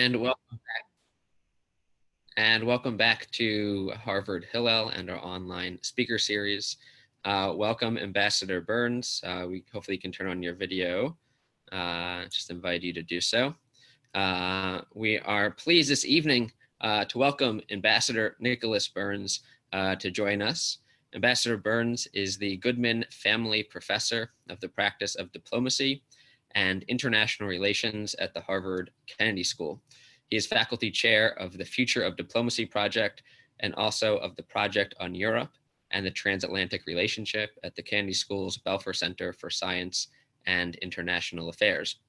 And welcome back to Harvard Hillel and our online speaker series. Welcome, Ambassador Burns. We hopefully can turn on your video. Just invite you to do so. We are pleased this evening to welcome Ambassador Nicholas Burns to join us. Ambassador Burns is the Goodman Family Professor of the Practice of Diplomacy and International Relations at the Harvard Kennedy School. He is faculty chair of the Future of Diplomacy Project and also of the Project on Europe and the Transatlantic Relationship at the Kennedy School's Belfer Center for Science and International Affairs.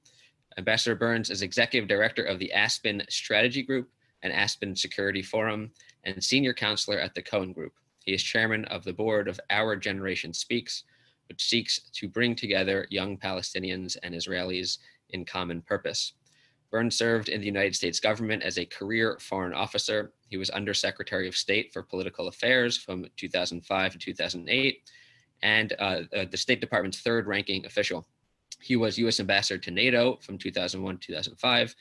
Ambassador Burns is executive director of the Aspen Strategy Group and Aspen Security Forum and senior counselor at the Cohen Group. He is chairman of the board of Our Generation Speaks, which seeks to bring together young Palestinians and Israelis in common purpose. Burns served in the United States government as a career foreign officer. He was Undersecretary of State for Political Affairs from 2005 to 2008, and the State Department's third-ranking official. He was U.S. Ambassador to NATO from 2001 to 2005,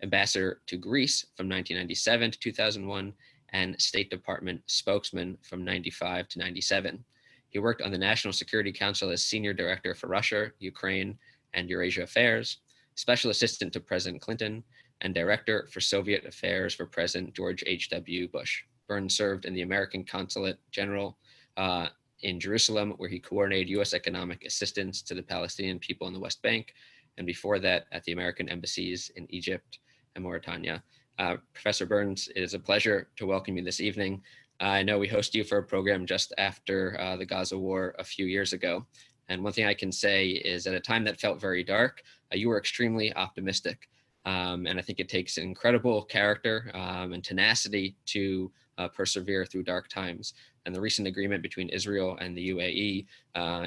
Ambassador to Greece from 1997 to 2001, and State Department spokesman from 95 to 97. He worked on the National Security Council as Senior Director for Russia, Ukraine, and Eurasia Affairs, Special Assistant to President Clinton, and Director for Soviet Affairs for President George H.W. Bush. Burns served in the American Consulate General in Jerusalem, where he coordinated U.S. economic assistance to the Palestinian people in the West Bank, and before that at the American embassies in Egypt and Mauritania. Professor Burns, it is a pleasure to welcome you this evening. I know we hosted you for a program just after the Gaza war a few years ago. And one thing I can say is at a time that felt very dark, you were extremely optimistic. And I think it takes incredible character and tenacity to persevere through dark times. And the recent agreement between Israel and the UAE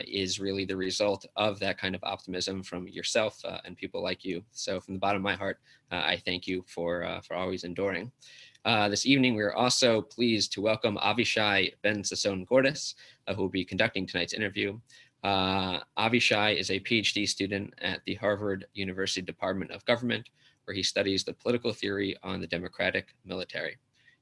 is really the result of that kind of optimism from yourself and people like you. So from the bottom of my heart, I thank you for always enduring. This evening, we are also pleased to welcome Avishai Ben-Sasson-Gordis, who will be conducting tonight's interview. Avishai is a PhD student at the Harvard University Department of Government, where he studies the political theory on the democratic military.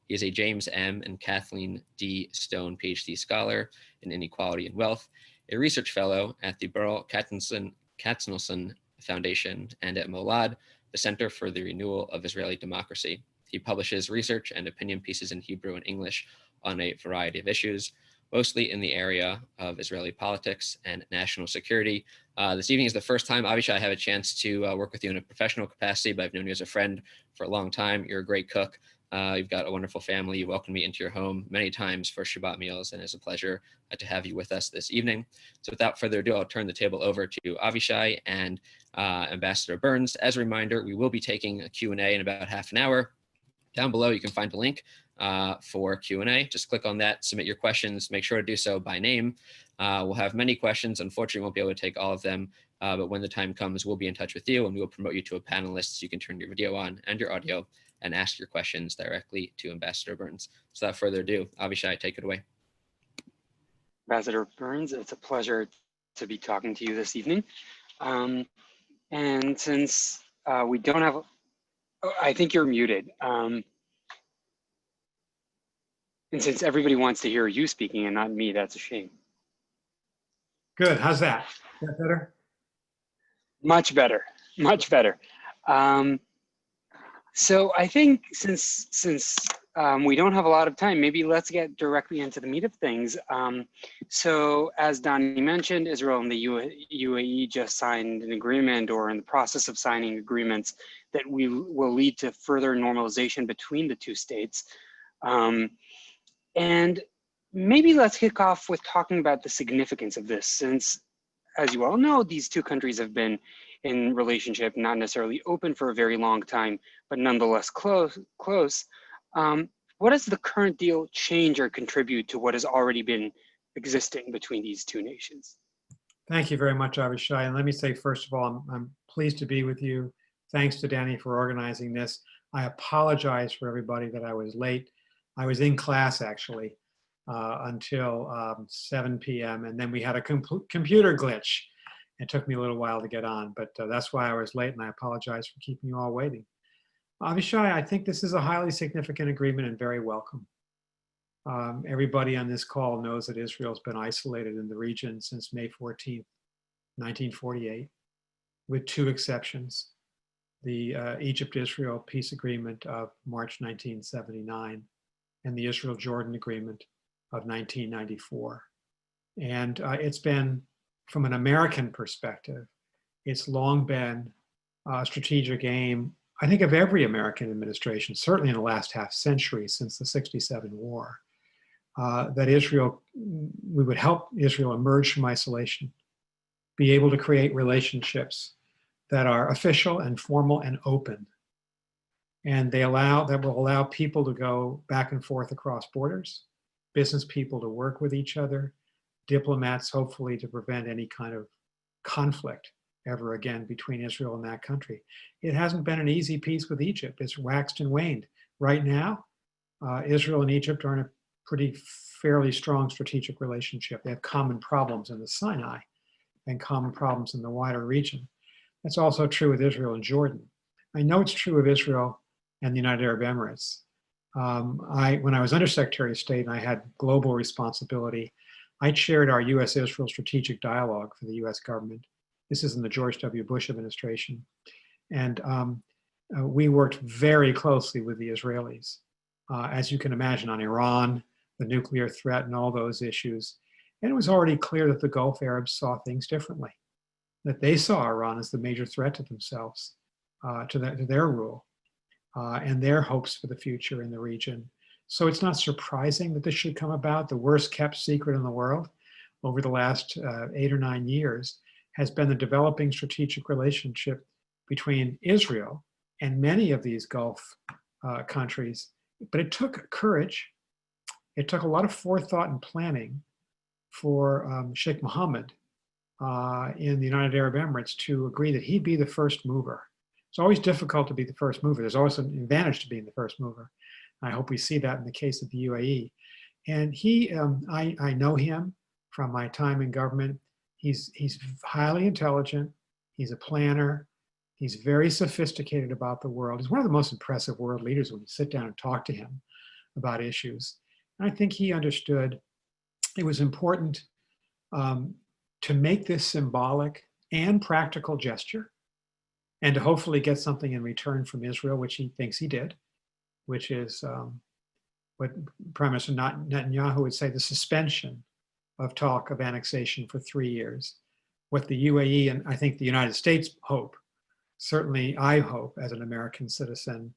He is a James M. and Kathleen D. Stone PhD scholar in inequality and wealth, a research fellow at the Burl Katznelson Foundation, and at Molad, the Center for the Renewal of Israeli Democracy. He publishes research and opinion pieces in Hebrew and English on a variety of issues, mostly in the area of Israeli politics and national security. This evening is the first time, Avishai, I have a chance to work with you in a professional capacity, but I've known you as a friend for a long time. You're a great cook. You've got a wonderful family. You welcomed me into your home many times for Shabbat meals, and it's a pleasure to have you with us this evening. So without further ado, I'll turn the table over to Avishai and Ambassador Burns. As a reminder, we will be taking a Q&A in about half an hour. Down below, you can find a link for Q&A. Just click on that, submit your questions, make sure to do so by name. We'll have many questions. Unfortunately, we won't be able to take all of them, but when the time comes, we'll be in touch with you and we will promote you to a panelist so you can turn your video on and your audio and ask your questions directly to Ambassador Burns. So without further ado, Avishai, take it away. Ambassador Burns, it's a pleasure to be talking to you this evening. And since we don't have, I think you're muted. And since everybody wants to hear you speaking and not me, that's a shame. Good, how's that? Is that better? Much better, much better. So I think since we don't have a lot of time, maybe let's get directly into the meat of things. So as Donnie mentioned, Israel and the UAE just signed an agreement or in the process of signing agreements that will lead to further normalization between the two states. And maybe let's kick off with talking about the significance of this, since, as you all know, these two countries have been in relationship, not necessarily open for a very long time, but nonetheless close. What does the current deal change or contribute to what has already been existing between these two nations? Thank you very much, Avishai. And let me say, first of all, I'm pleased to be with you. Thanks to Danny for organizing this. I apologize for everybody that I was late. I was in class, actually, until 7 p.m. And then we had a computer glitch. It took me a little while to get on, but that's why I was late, and I apologize for keeping you all waiting. Avishai, I think this is a highly significant agreement and very welcome. Everybody on this call knows that Israel's been isolated in the region since May 14th, 1948, with two exceptions. The Egypt-Israel peace agreement of March 1979 and the Israel-Jordan agreement of 1994. And it's been, from an American perspective, it's long been a strategic aim, I think, of every American administration, certainly in the last half century since the '67 war, that we would help Israel emerge from isolation, be able to create relationships that are official and formal and open. And that will allow people to go back and forth across borders, business people to work with each other, diplomats hopefully to prevent any kind of conflict ever again between Israel and that country. It hasn't been an easy peace with Egypt. It's waxed and waned. Right now, Israel and Egypt are in a pretty fairly strong strategic relationship. They have common problems in the Sinai and common problems in the wider region. That's also true with Israel and Jordan. I know it's true of Israel and the United Arab Emirates. When I was Undersecretary of State and I had global responsibility, I chaired our U.S.-Israel Strategic Dialogue for the U.S. government. This is in the George W. Bush administration. And we worked very closely with the Israelis, as you can imagine, on Iran, the nuclear threat, and all those issues. And it was already clear that the Gulf Arabs saw things differently, that they saw Iran as the major threat to themselves, to their rule, and their hopes for the future in the region. So it's not surprising that this should come about. The worst kept secret in the world over the last 8 or 9 years has been the developing strategic relationship between Israel and many of these Gulf countries. But it took courage. It took a lot of forethought and planning for Sheikh Mohammed in the United Arab Emirates to agree that he'd be the first mover. It's always difficult to be the first mover. There's always an advantage to being the first mover. I hope we see that in the case of the UAE. And I know him from my time in government. He's highly intelligent. He's a planner. He's very sophisticated about the world. He's one of the most impressive world leaders when you sit down and talk to him about issues. And I think he understood it was important to make this symbolic and practical gesture, and to hopefully get something in return from Israel, which he thinks he did, which is what Prime Minister Netanyahu would say, the suspension of talk of annexation for 3 years. What the UAE and I think the United States hope, certainly I hope as an American citizen,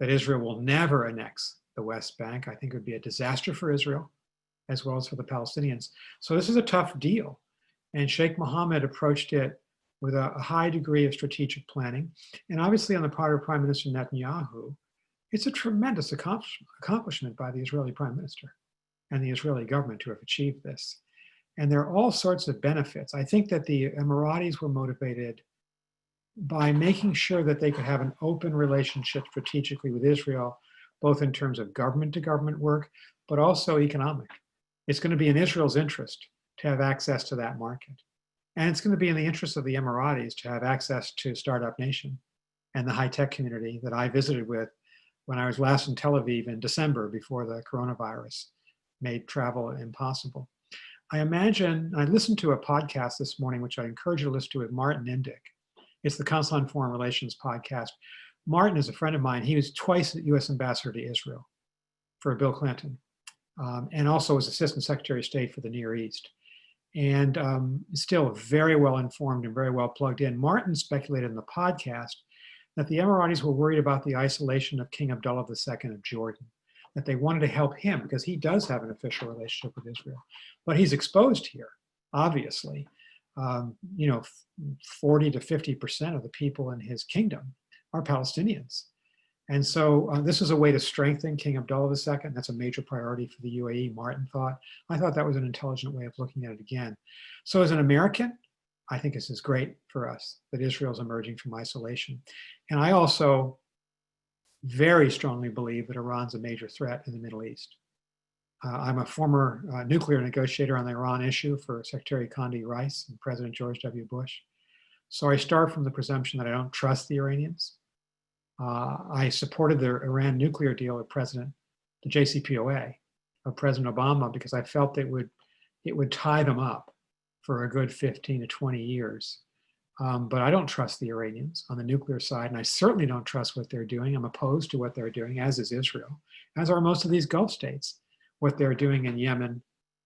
that Israel will never annex the West Bank. I think it would be a disaster for Israel as well as for the Palestinians. So this is a tough deal. And Sheikh Mohammed approached it with a high degree of strategic planning. And obviously on the part of Prime Minister Netanyahu, it's a tremendous accomplishment by the Israeli Prime Minister and the Israeli government to have achieved this. And there are all sorts of benefits. I think that the Emiratis were motivated by making sure that they could have an open relationship strategically with Israel, both in terms of government to government work, but also economic. It's going to be in Israel's interest to have access to that market. And it's going to be in the interest of the Emiratis to have access to Startup Nation and the high-tech community that I visited with when I was last in Tel Aviv in December before the coronavirus made travel impossible. I listened to a podcast this morning, which I encourage you to listen to, with Martin Indyk. It's the Council on Foreign Relations podcast. Martin is a friend of mine. He was twice U.S. ambassador to Israel for Bill Clinton, and also was Assistant Secretary of State for the Near East. And still very well informed and very well plugged in. Martin speculated in the podcast that the Emiratis were worried about the isolation of King Abdullah II of Jordan, that they wanted to help him because he does have an official relationship with Israel. But he's exposed here, obviously. 40 to 50% of the people in his kingdom are Palestinians. And so this is a way to strengthen King Abdullah II. That's a major priority for the UAE, Martin thought. I thought that was an intelligent way of looking at it again. So as an American, I think this is great for us, that Israel's emerging from isolation. And I also very strongly believe that Iran's a major threat in the Middle East. I'm a former nuclear negotiator on the Iran issue for Secretary Condi Rice and President George W. Bush. So I start from the presumption that I don't trust the Iranians. I supported the Iran nuclear deal with the JCPOA of President Obama, because I felt it would tie them up for a good 15 to 20 years. But I don't trust the Iranians on the nuclear side, and I certainly don't trust what they're doing. I'm opposed to what they're doing, as is Israel, as are most of these Gulf states, what they're doing in Yemen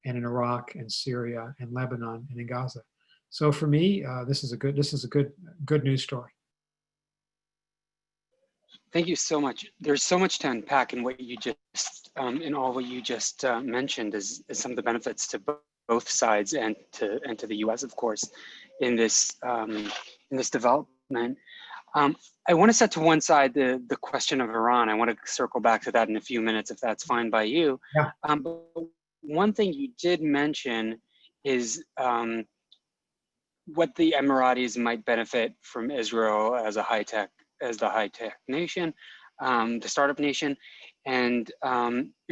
and in Iraq and Syria and Lebanon and in Gaza. So for me, this is a good news story. Thank you so much. There's so much to unpack in what you just, in all what you just mentioned, is some of the benefits to both sides and to the U.S. of course, in this development. I want to set to one side the question of Iran. I want to circle back to that in a few minutes, if that's fine by you. Yeah. But one thing you did mention is what the Emiratis might benefit from Israel as the high-tech nation, the startup nation, and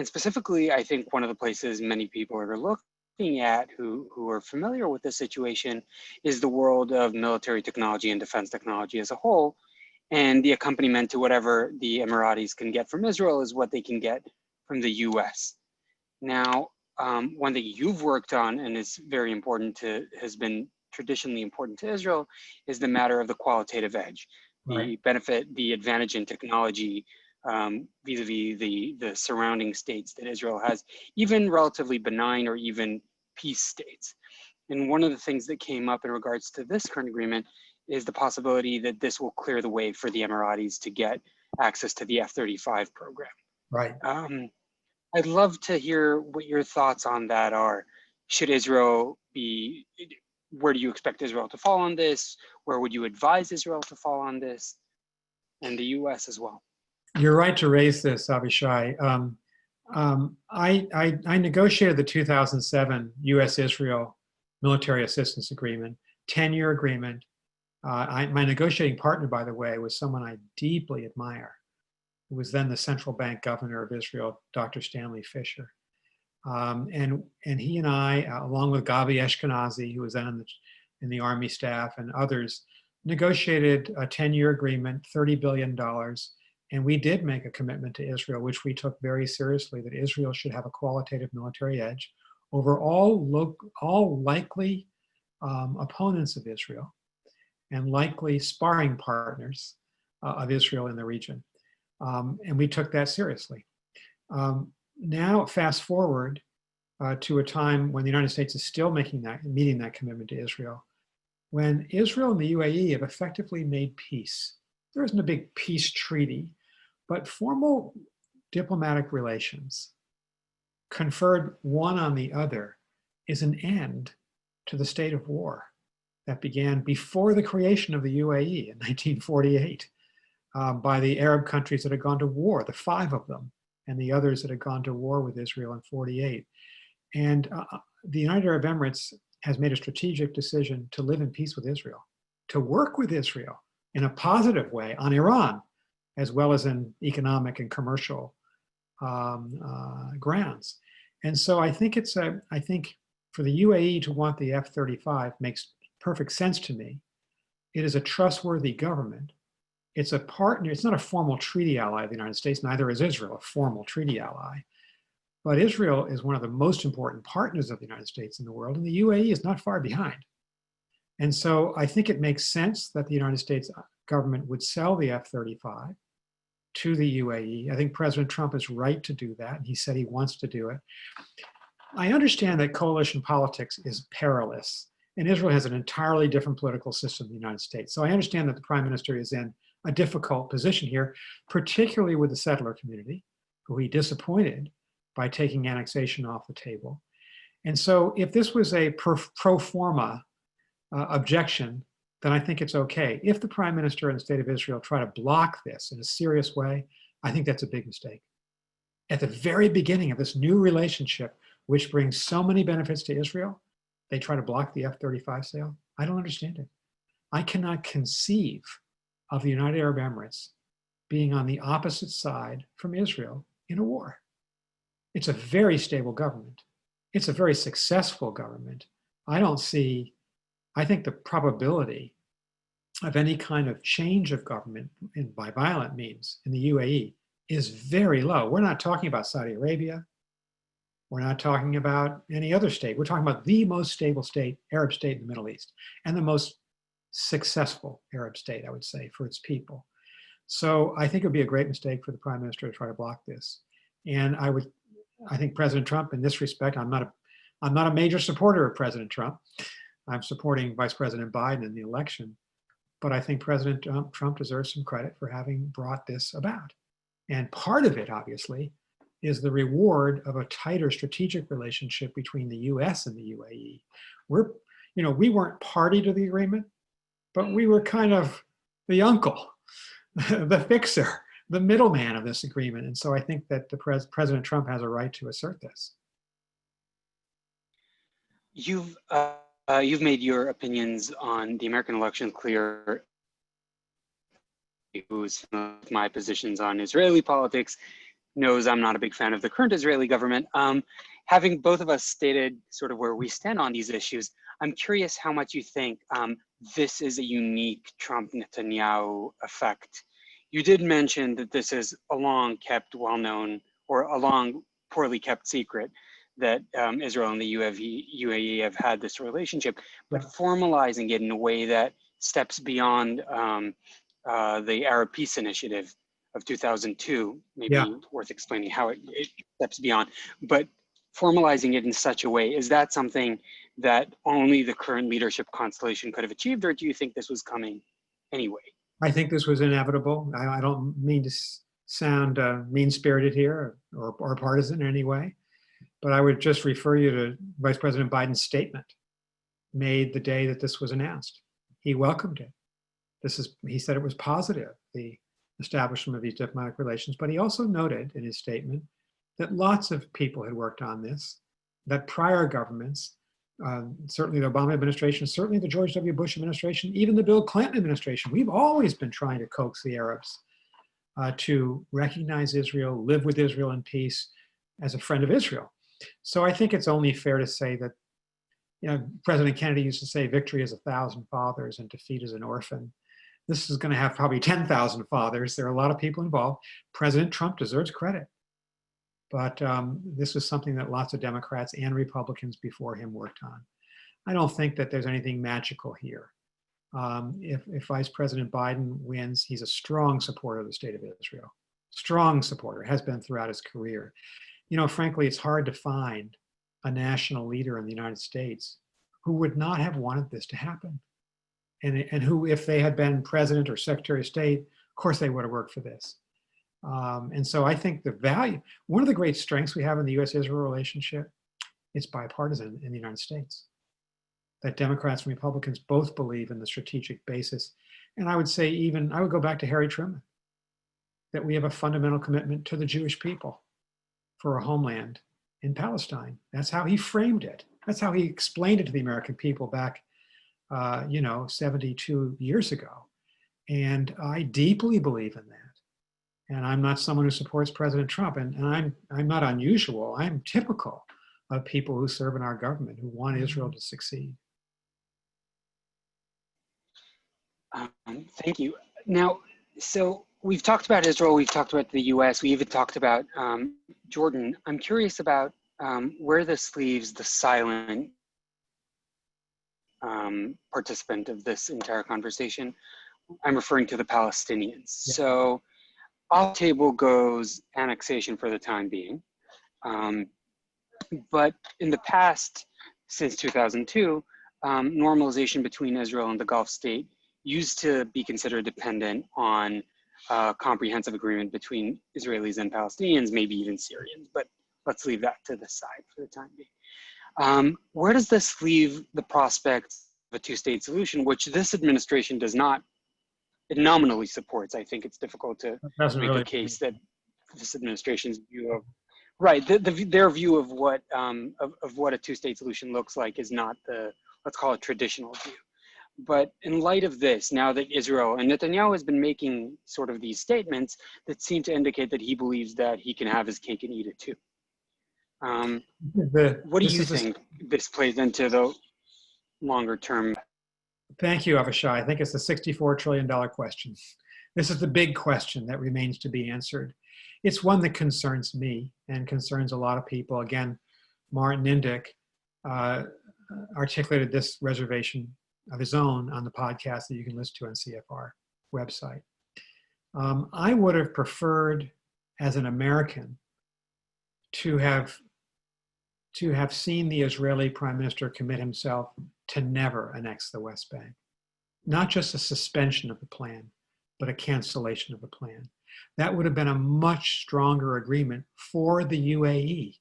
specifically, I think one of the places many people are looking at who are familiar with this situation is the world of military technology and defense technology as a whole, and the accompaniment to whatever the Emiratis can get from Israel is what they can get from the U.S. Now, one thing you've worked on and is very important has been traditionally important to Israel is the matter of the qualitative edge, the benefit, the advantage in technology vis-a-vis the surrounding states that Israel has, even relatively benign or even peace states. And one of the things that came up in regards to this current agreement is the possibility that this will clear the way for the Emiratis to get access to the F-35 program. Right. I'd love to hear what your thoughts on that are. Should Israel be, where do you expect Israel to fall on this? Where would you advise Israel to fall on this? And the US as well. You're right to raise this, Avishai. I negotiated the 2007 US-Israel Military Assistance Agreement, 10-year agreement. My negotiating partner, by the way, was someone I deeply admire, who was then the central bank governor of Israel, Dr. Stanley Fischer. And he and I, along with Gabi Ashkenazi, who was then in the Army staff, and others, negotiated a 10-year agreement, $30 billion. And we did make a commitment to Israel, which we took very seriously, that Israel should have a qualitative military edge over all likely opponents of Israel and likely sparring partners of Israel in the region. And we took that seriously. Now, fast forward to a time when the United States is still meeting that commitment to Israel, when Israel and the UAE have effectively made peace. There isn't a big peace treaty, but formal diplomatic relations conferred one on the other is an end to the state of war that began before the creation of the UAE in 1948 by the Arab countries that had gone to war, the 5 of them, and the others that had gone to war with Israel in 48. And the United Arab Emirates has made a strategic decision to live in peace with Israel, to work with Israel in a positive way on Iran, as well as in economic and commercial grounds. And so I think for the UAE to want the F-35 makes perfect sense to me. It is a trustworthy government. It's a partner. It's not a formal treaty ally of the United States, neither is Israel a formal treaty ally. But Israel is one of the most important partners of the United States in the world, and the UAE is not far behind. And so I think it makes sense that the United States government would sell the F-35 to the UAE. I think President Trump is right to do that, and he said he wants to do it. I understand that coalition politics is perilous, and Israel has an entirely different political system than the United States. So I understand that the Prime Minister is in a difficult position here, particularly with the settler community, who he disappointed by taking annexation off the table. And so if this was a pro forma objection, then I think it's okay. If the Prime Minister and the State of Israel try to block this in a serious way, I think that's a big mistake. At the very beginning of this new relationship, which brings so many benefits to Israel, they try to block the F-35 sale. I don't understand it. I cannot conceive of the United Arab Emirates being on the opposite side from Israel in a war. It's a very stable government. It's a very successful government. I think the probability of any kind of change of government by violent means in the UAE is very low. We're not talking about Saudi Arabia. We're not talking about any other state. We're talking about the most stable state, Arab state in the Middle East, and the most successful Arab state, I would say, for its people. So I think it would be a great mistake for the prime minister to try to block this. And I think President Trump, in this respect, I'm not a major supporter of President Trump. I'm supporting Vice President Biden in the election, but I think President Trump deserves some credit for having brought this about. And part of it, obviously, is the reward of a tighter strategic relationship between the US and the UAE. We weren't party to the agreement, but we were kind of the uncle, the fixer, the middleman of this agreement. And so I think that President Trump has a right to assert this. You've made your opinions on the American election clear. Who's with my positions on Israeli politics knows I'm not a big fan of the current Israeli government. Having both of us stated sort of where we stand on these issues, I'm curious how much you think this is a unique Trump-Netanyahu effect. You did mention that this is a long kept, well-known, or a long, poorly kept secret that Israel and the UAE have had this relationship, but formalizing it in a way that steps beyond the Arab Peace Initiative of 2002, maybe worth explaining how it steps beyond, but formalizing it in such a way, is that something that only the current leadership constellation could have achieved, or do you think this was coming anyway? I think this was inevitable. I don't mean to sound mean-spirited here or partisan in any way, but I would just refer you to Vice President Biden's statement made the day that this was announced. He welcomed it. He said it was positive, the establishment of these diplomatic relations, but he also noted in his statement that lots of people had worked on this, that prior governments, certainly the Obama administration, certainly the George W. Bush administration, even the Bill Clinton administration, we've always been trying to coax the Arabs to recognize Israel, live with Israel in peace as a friend of Israel. So I think it's only fair to say that, President Kennedy used to say, victory is 1,000 fathers and defeat is an orphan. This is going to have probably 10,000 fathers. There are a lot of people involved. President Trump deserves credit. But this was something that lots of Democrats and Republicans before him worked on. I don't think that there's anything magical here. If Vice President Biden wins, he's a strong supporter of the state of Israel. Strong supporter, has been throughout his career. Frankly, it's hard to find a national leader in the United States who would not have wanted this to happen. And who, if they had been president or secretary of state, of course they would have worked for this. And so I think one of the great strengths we have in the US-Israel relationship, it's bipartisan in the United States. That Democrats and Republicans both believe in the strategic basis. And I would say I would go back to Harry Truman, that we have a fundamental commitment to the Jewish people for a homeland in Palestine. That's how he framed it. That's how he explained it to the American people back 72 years ago. And I deeply believe in that. And I'm not someone who supports President Trump. And I'm not unusual. I'm typical of people who serve in our government who want Israel to succeed. Thank you. Now, so we've talked about Israel, we've talked about the US, we even talked about Jordan. I'm curious about where this leaves the silent participant of this entire conversation. I'm referring to the Palestinians. Yeah. So off the table goes annexation for the time being. But in the past, since 2002, normalization between Israel and the Gulf state used to be considered dependent on a comprehensive agreement between Israelis and Palestinians, maybe even Syrians, but let's leave that to the side for the time being. Where does this leave the prospect of a two-state solution, which this administration does not, it nominally supports? I think it's difficult to make a case that this administration's view of, their view of what a two-state solution looks like is not the, let's call it, traditional view. But in light of this, now that Israel and Netanyahu has been making sort of these statements that seem to indicate that he believes that he can have his cake and eat it too. What do you think this plays into the longer term? Thank you, Avishai. I think it's the $64 trillion question. This is the big question that remains to be answered. It's one that concerns me and concerns a lot of people. Again, Martin Indyk articulated this reservation of his own on the podcast that you can listen to on CFR website. I would have preferred, as an American, to have seen the Israeli Prime Minister commit himself to never annex the West Bank. Not just a suspension of the plan, but a cancellation of the plan. That would have been a much stronger agreement for the UAE,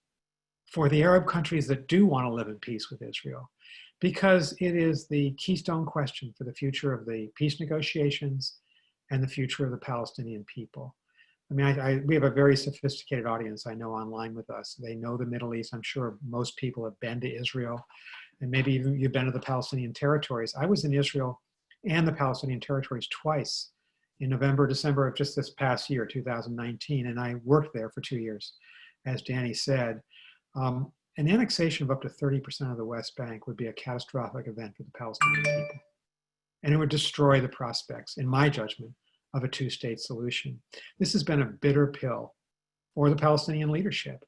for the Arab countries that do want to live in peace with Israel, because it is the keystone question for the future of the peace negotiations and the future of the Palestinian people. I mean, we have a very sophisticated audience, I know, online with us. They know the Middle East. I'm sure most people have been to Israel, and maybe even you've been to the Palestinian territories. I was in Israel and the Palestinian territories twice, in November, December of just this past year, 2019, and I worked there for 2 years, as Danny said. An annexation of up to 30% of the West Bank would be a catastrophic event for the Palestinian people. And it would destroy the prospects, in my judgment, of a two-state solution. This has been a bitter pill for the Palestinian leadership.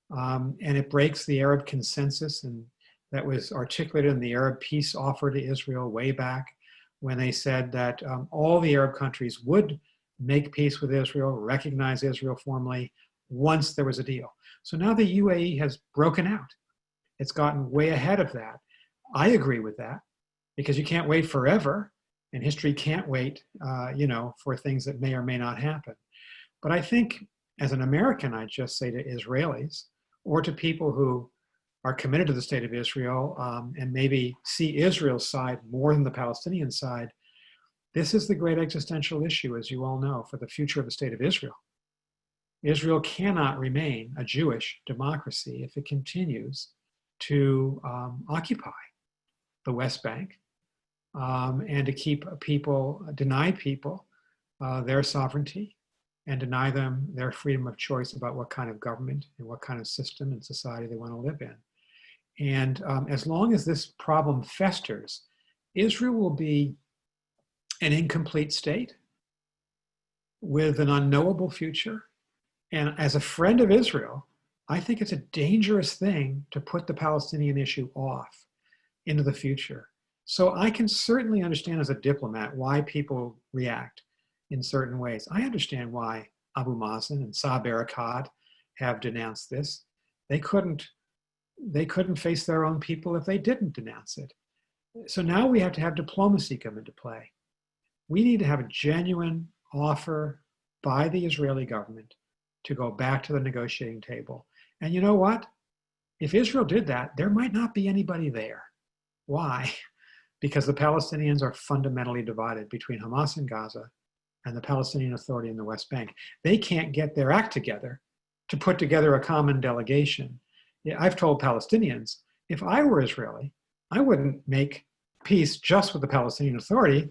And it breaks the Arab consensus and that was articulated in the Arab peace offer to Israel way back when they said that all the Arab countries would make peace with Israel, recognize Israel formally once there was a deal. So now the UAE has broken out. It's gotten way ahead of that. I agree with that because you can't wait forever and history can't wait, for things that may or may not happen. But I think as an American, I just say to Israelis or to people who are committed to the state of Israel and maybe see Israel's side more than the Palestinian side, this is the great existential issue, as you all know, for the future of the state of Israel. Israel cannot remain a Jewish democracy if it continues to occupy the West Bank and to keep people, deny people their sovereignty and deny them their freedom of choice about what kind of government and what kind of system and society they want to live in. And as long as this problem festers, Israel will be an incomplete state with an unknowable future. And as a friend of Israel, I think it's a dangerous thing to put the Palestinian issue off into the future. So I can certainly understand as a diplomat why people react in certain ways. I understand why Abu Mazen and Saeb Erekat have denounced this. They couldn't face their own people if they didn't denounce it. So now we have to have diplomacy come into play. We need to have a genuine offer by the Israeli government to go back to the negotiating table. And you know what? If Israel did that, there might not be anybody there. Why? Because the Palestinians are fundamentally divided between Hamas in Gaza and the Palestinian Authority in the West Bank. They can't get their act together to put together a common delegation. Yeah, I've told Palestinians, if I were Israeli, I wouldn't make peace just with the Palestinian Authority,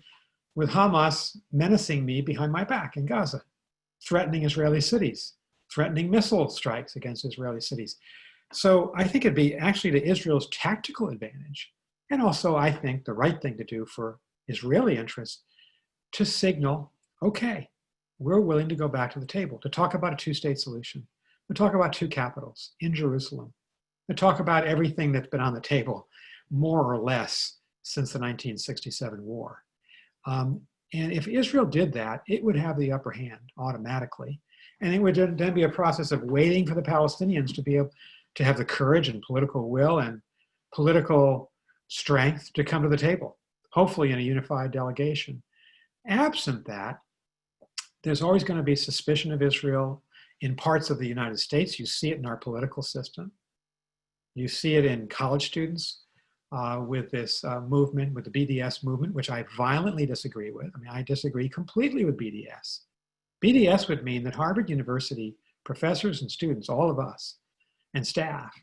with Hamas menacing me behind my back in Gaza, threatening Israeli cities, threatening missile strikes against Israeli cities. So I think it'd be actually to Israel's tactical advantage, and also I think the right thing to do for Israeli interests, to signal, okay, we're willing to go back to the table, to talk about a two-state solution, to talk about two capitals in Jerusalem, to talk about everything that's been on the table, more or less, since the 1967 war. And if Israel did that, it would have the upper hand automatically. And it would then be a process of waiting for the Palestinians to be able to have the courage and political will and political strength to come to the table, hopefully in a unified delegation. Absent that, there's always going to be suspicion of Israel in parts of the United States. You see it in our political system. You see it in college students with this movement, with the BDS movement, which I violently disagree with. I mean, I disagree completely with BDS. BDS would mean that Harvard University professors and students, all of us, and staff,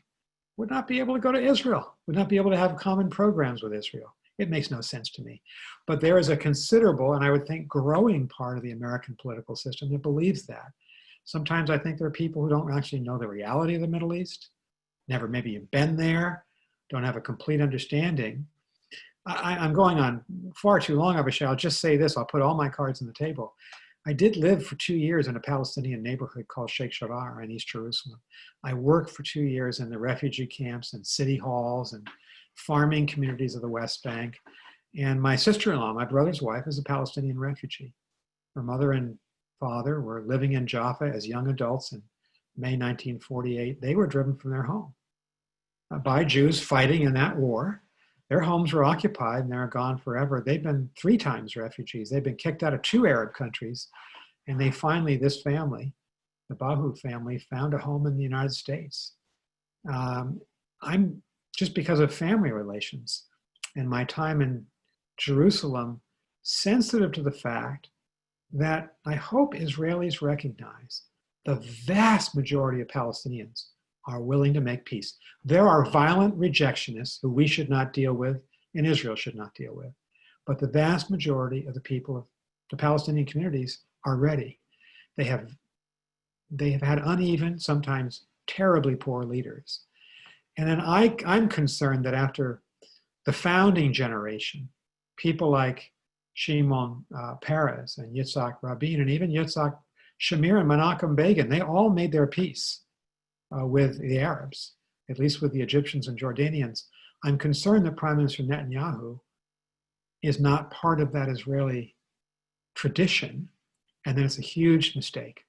would not be able to go to Israel, would not be able to have common programs with Israel. It makes no sense to me. But there is a considerable, and I would think growing part of the American political system that believes that. Sometimes I think there are people who don't actually know the reality of the Middle East, never maybe have been there, don't have a complete understanding. I'm going on far too long, Abishai. I'll just say this. I'll put all my cards on the table. I did live for 2 years in a Palestinian neighborhood called Sheikh Jarrah in East Jerusalem. I worked for 2 years in the refugee camps and city halls and farming communities of the West Bank. And my sister-in-law, my brother's wife, is a Palestinian refugee. Her mother and father were living in Jaffa as young adults in May 1948. They were driven from their home by Jews fighting in that war. Their homes were occupied and they're gone forever. They've been 3 times refugees. They've been kicked out of 2 Arab countries. And they finally, this family, the Bahu family, found a home in the United States. I'm just because of family relations and my time in Jerusalem, sensitive to the fact that I hope Israelis recognize the vast majority of Palestinians are willing to make peace. There are violent rejectionists who we should not deal with and Israel should not deal with. But the vast majority of the people of the Palestinian communities are ready. They have had uneven, sometimes terribly poor leaders. And then I'm concerned that after the founding generation, people like Shimon Peres and Yitzhak Rabin and even Yitzhak Shamir and Menachem Begin, they all made their peace with the Arabs, at least with the Egyptians and Jordanians. I'm concerned that Prime Minister Netanyahu is not part of that Israeli tradition, and then it's a huge mistake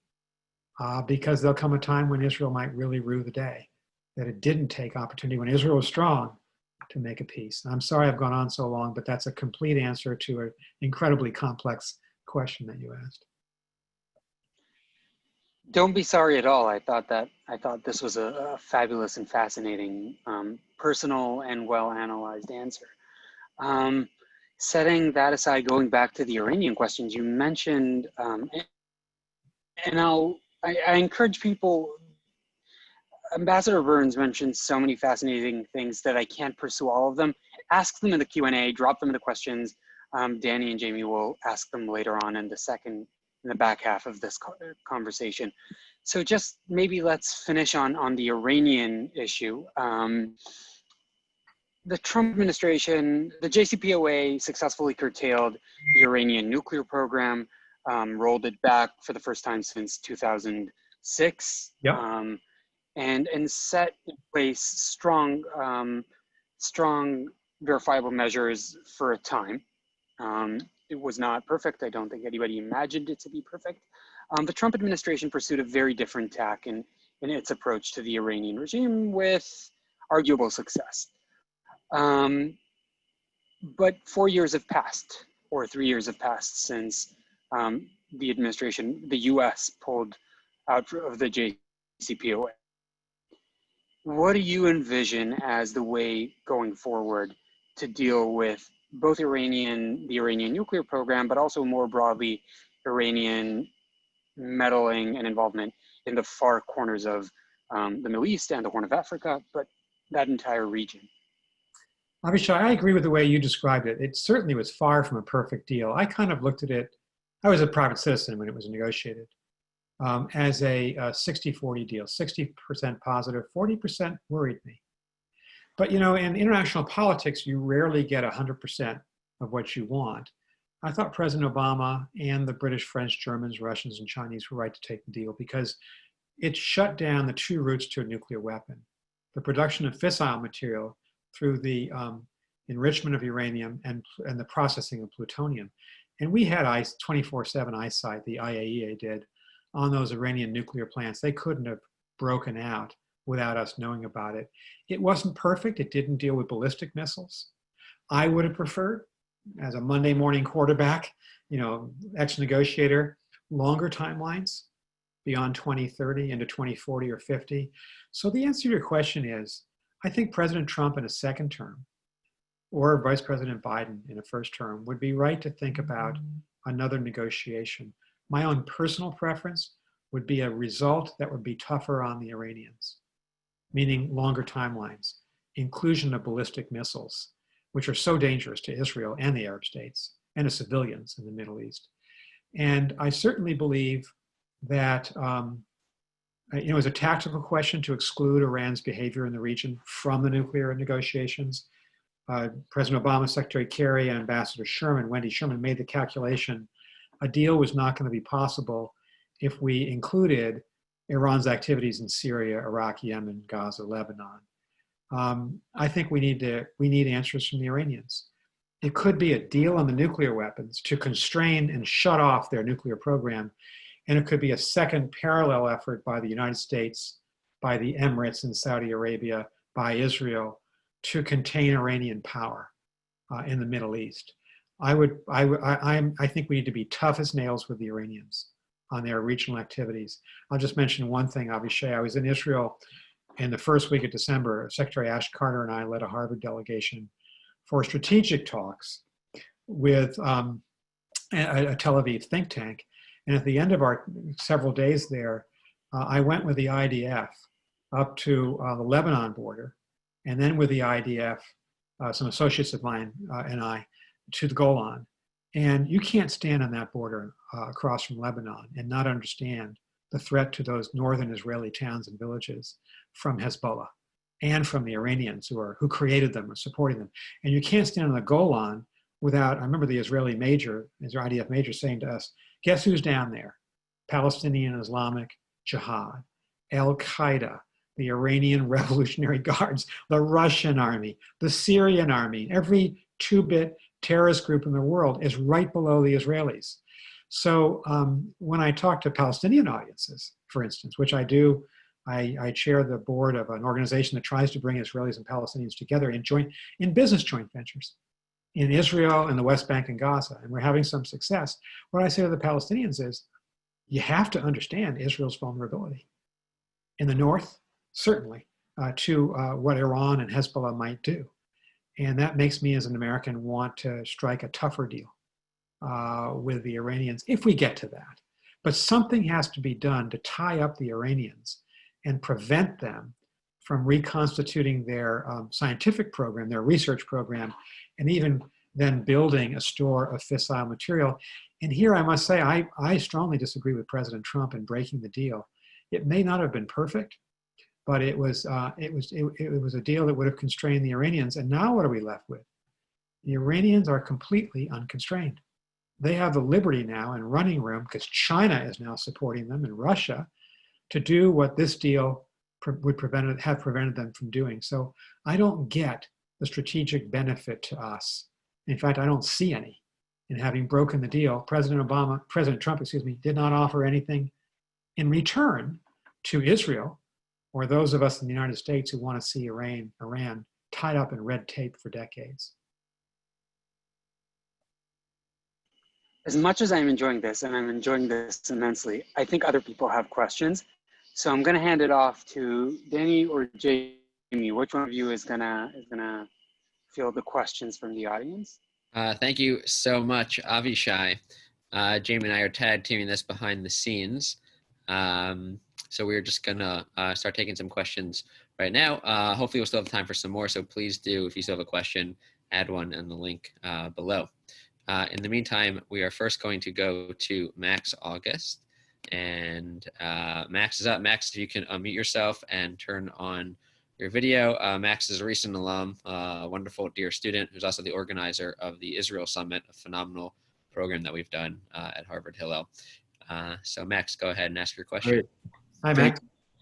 because there'll come a time when Israel might really rue the day that it didn't take opportunity when Israel was strong to make a peace. And I'm sorry I've gone on so long, but that's a complete answer to an incredibly complex question that you asked. Don't be sorry at all. I thought this was a fabulous and fascinating, personal and well-analyzed answer. Setting that aside, going back to the Iranian questions you mentioned, and I encourage people. Ambassador Burns mentioned so many fascinating things that I can't pursue all of them. Ask them in the Q&A, drop them in the questions. Danny and Jamie will ask them later on in the back half of this conversation. So just maybe let's finish on the Iranian issue. The Trump administration, the JCPOA successfully curtailed the Iranian nuclear program, rolled it back for the first time since 2006. Yep. And set in place strong verifiable measures for a time. It was not perfect. I don't think anybody imagined it to be perfect. The Trump administration pursued a very different tack in its approach to the Iranian regime with arguable success. But 4 years have passed, or 3 years have passed since the administration, the US, pulled out of the JCPOA. What do you envision as the way going forward to deal with both the Iranian nuclear program, but also more broadly, Iranian meddling and involvement in the far corners of the Middle East and the Horn of Africa, but that entire region? Avishai, I agree with the way you described it. It certainly was far from a perfect deal. I kind of looked at it, I was a private citizen when it was negotiated, as a 60-40 deal, 60% positive, 40% worried me. But in international politics, you rarely get 100% of what you want. I thought President Obama and the British, French, Germans, Russians, and Chinese were right to take the deal because it shut down the 2 routes to a nuclear weapon: the production of fissile material through the enrichment of uranium and the processing of plutonium. And we had 24/7 eyesight, the IAEA did, on those Iranian nuclear plants. They couldn't have broken out without us knowing about it. It wasn't perfect. It didn't deal with ballistic missiles. I would have preferred, as a Monday morning quarterback, ex-negotiator, longer timelines beyond 2030 into 2040 or 50. So the answer to your question is, I think President Trump in a second term or Vice President Biden in a first term would be right to think about another negotiation. My own personal preference would be a result that would be tougher on the Iranians, meaning longer timelines, inclusion of ballistic missiles, which are so dangerous to Israel and the Arab states and to civilians in the Middle East. And I certainly believe that it's a tactical question to exclude Iran's behavior in the region from the nuclear negotiations. President Obama, Secretary Kerry, and Ambassador Sherman, Wendy Sherman, made the calculation a deal was not going to be possible if we included Iran's activities in Syria, Iraq, Yemen, Gaza, Lebanon. I think we need answers from the Iranians. It could be a deal on the nuclear weapons to constrain and shut off their nuclear program. And it could be a second parallel effort by the United States, by the Emirates in Saudi Arabia, by Israel to contain Iranian power in the Middle East. I think we need to be tough as nails with the Iranians on their regional activities. I'll just mention one thing, Avishai. I was in Israel in the first week of December. Secretary Ash Carter and I led a Harvard delegation for strategic talks with a Tel Aviv think tank. And at the end of our several days there, I went with the IDF up to the Lebanon border, and then with the IDF, some associates of mine and I, to the Golan. And you can't stand on that border across from Lebanon and not understand the threat to those northern Israeli towns and villages from Hezbollah and from the Iranians who created them or supporting them. And you can't stand on the Golan without, I remember the Israeli major, IDF major saying to us, guess who's down there? Palestinian Islamic Jihad, Al-Qaeda, the Iranian Revolutionary Guards, the Russian army, the Syrian army, every two-bit terrorist group in the world is right below the Israelis. So when I talk to Palestinian audiences, for instance, which I do, I chair the board of an organization that tries to bring Israelis and Palestinians together in business joint ventures in Israel and the West Bank and Gaza, and we're having some success. What I say to the Palestinians is, you have to understand Israel's vulnerability. In the north, certainly, to what Iran and Hezbollah might do. And that makes me as an American want to strike a tougher deal with the Iranians, if we get to that. But something has to be done to tie up the Iranians and prevent them from reconstituting their scientific program, their research program, and even then building a store of fissile material. And here I must say, I strongly disagree with President Trump in breaking the deal. It may not have been perfect, but it was a deal that would have constrained the Iranians. And now what are we left with? The Iranians are completely unconstrained. They have the liberty now and running room, because China is now supporting them and Russia, to do what this deal would have prevented them from doing. So I don't get the strategic benefit to us. In fact, I don't see any in having broken the deal. President Trump, did not offer anything in return to Israel or those of us in the United States who want to see Iran tied up in red tape for decades. As much as I'm enjoying this, and I'm enjoying this immensely, I think other people have questions. So I'm going to hand it off to Danny or Jamie. Which one of you is gonna field the questions from the audience? Thank you so much, Avishai. Jamie and I are tag teaming this behind the scenes. So we're just gonna start taking some questions right now. Hopefully we'll still have time for some more. So please do, if you still have a question, add one in the link below. In the meantime, we are first going to go to Max August. And Max is up. Max, if you can unmute yourself and turn on your video. Max is a recent alum, wonderful dear student who's also the organizer of the Israel Summit, a phenomenal program that we've done at Harvard Hillel. So Max, go ahead and ask your question. Great. Hi, Max.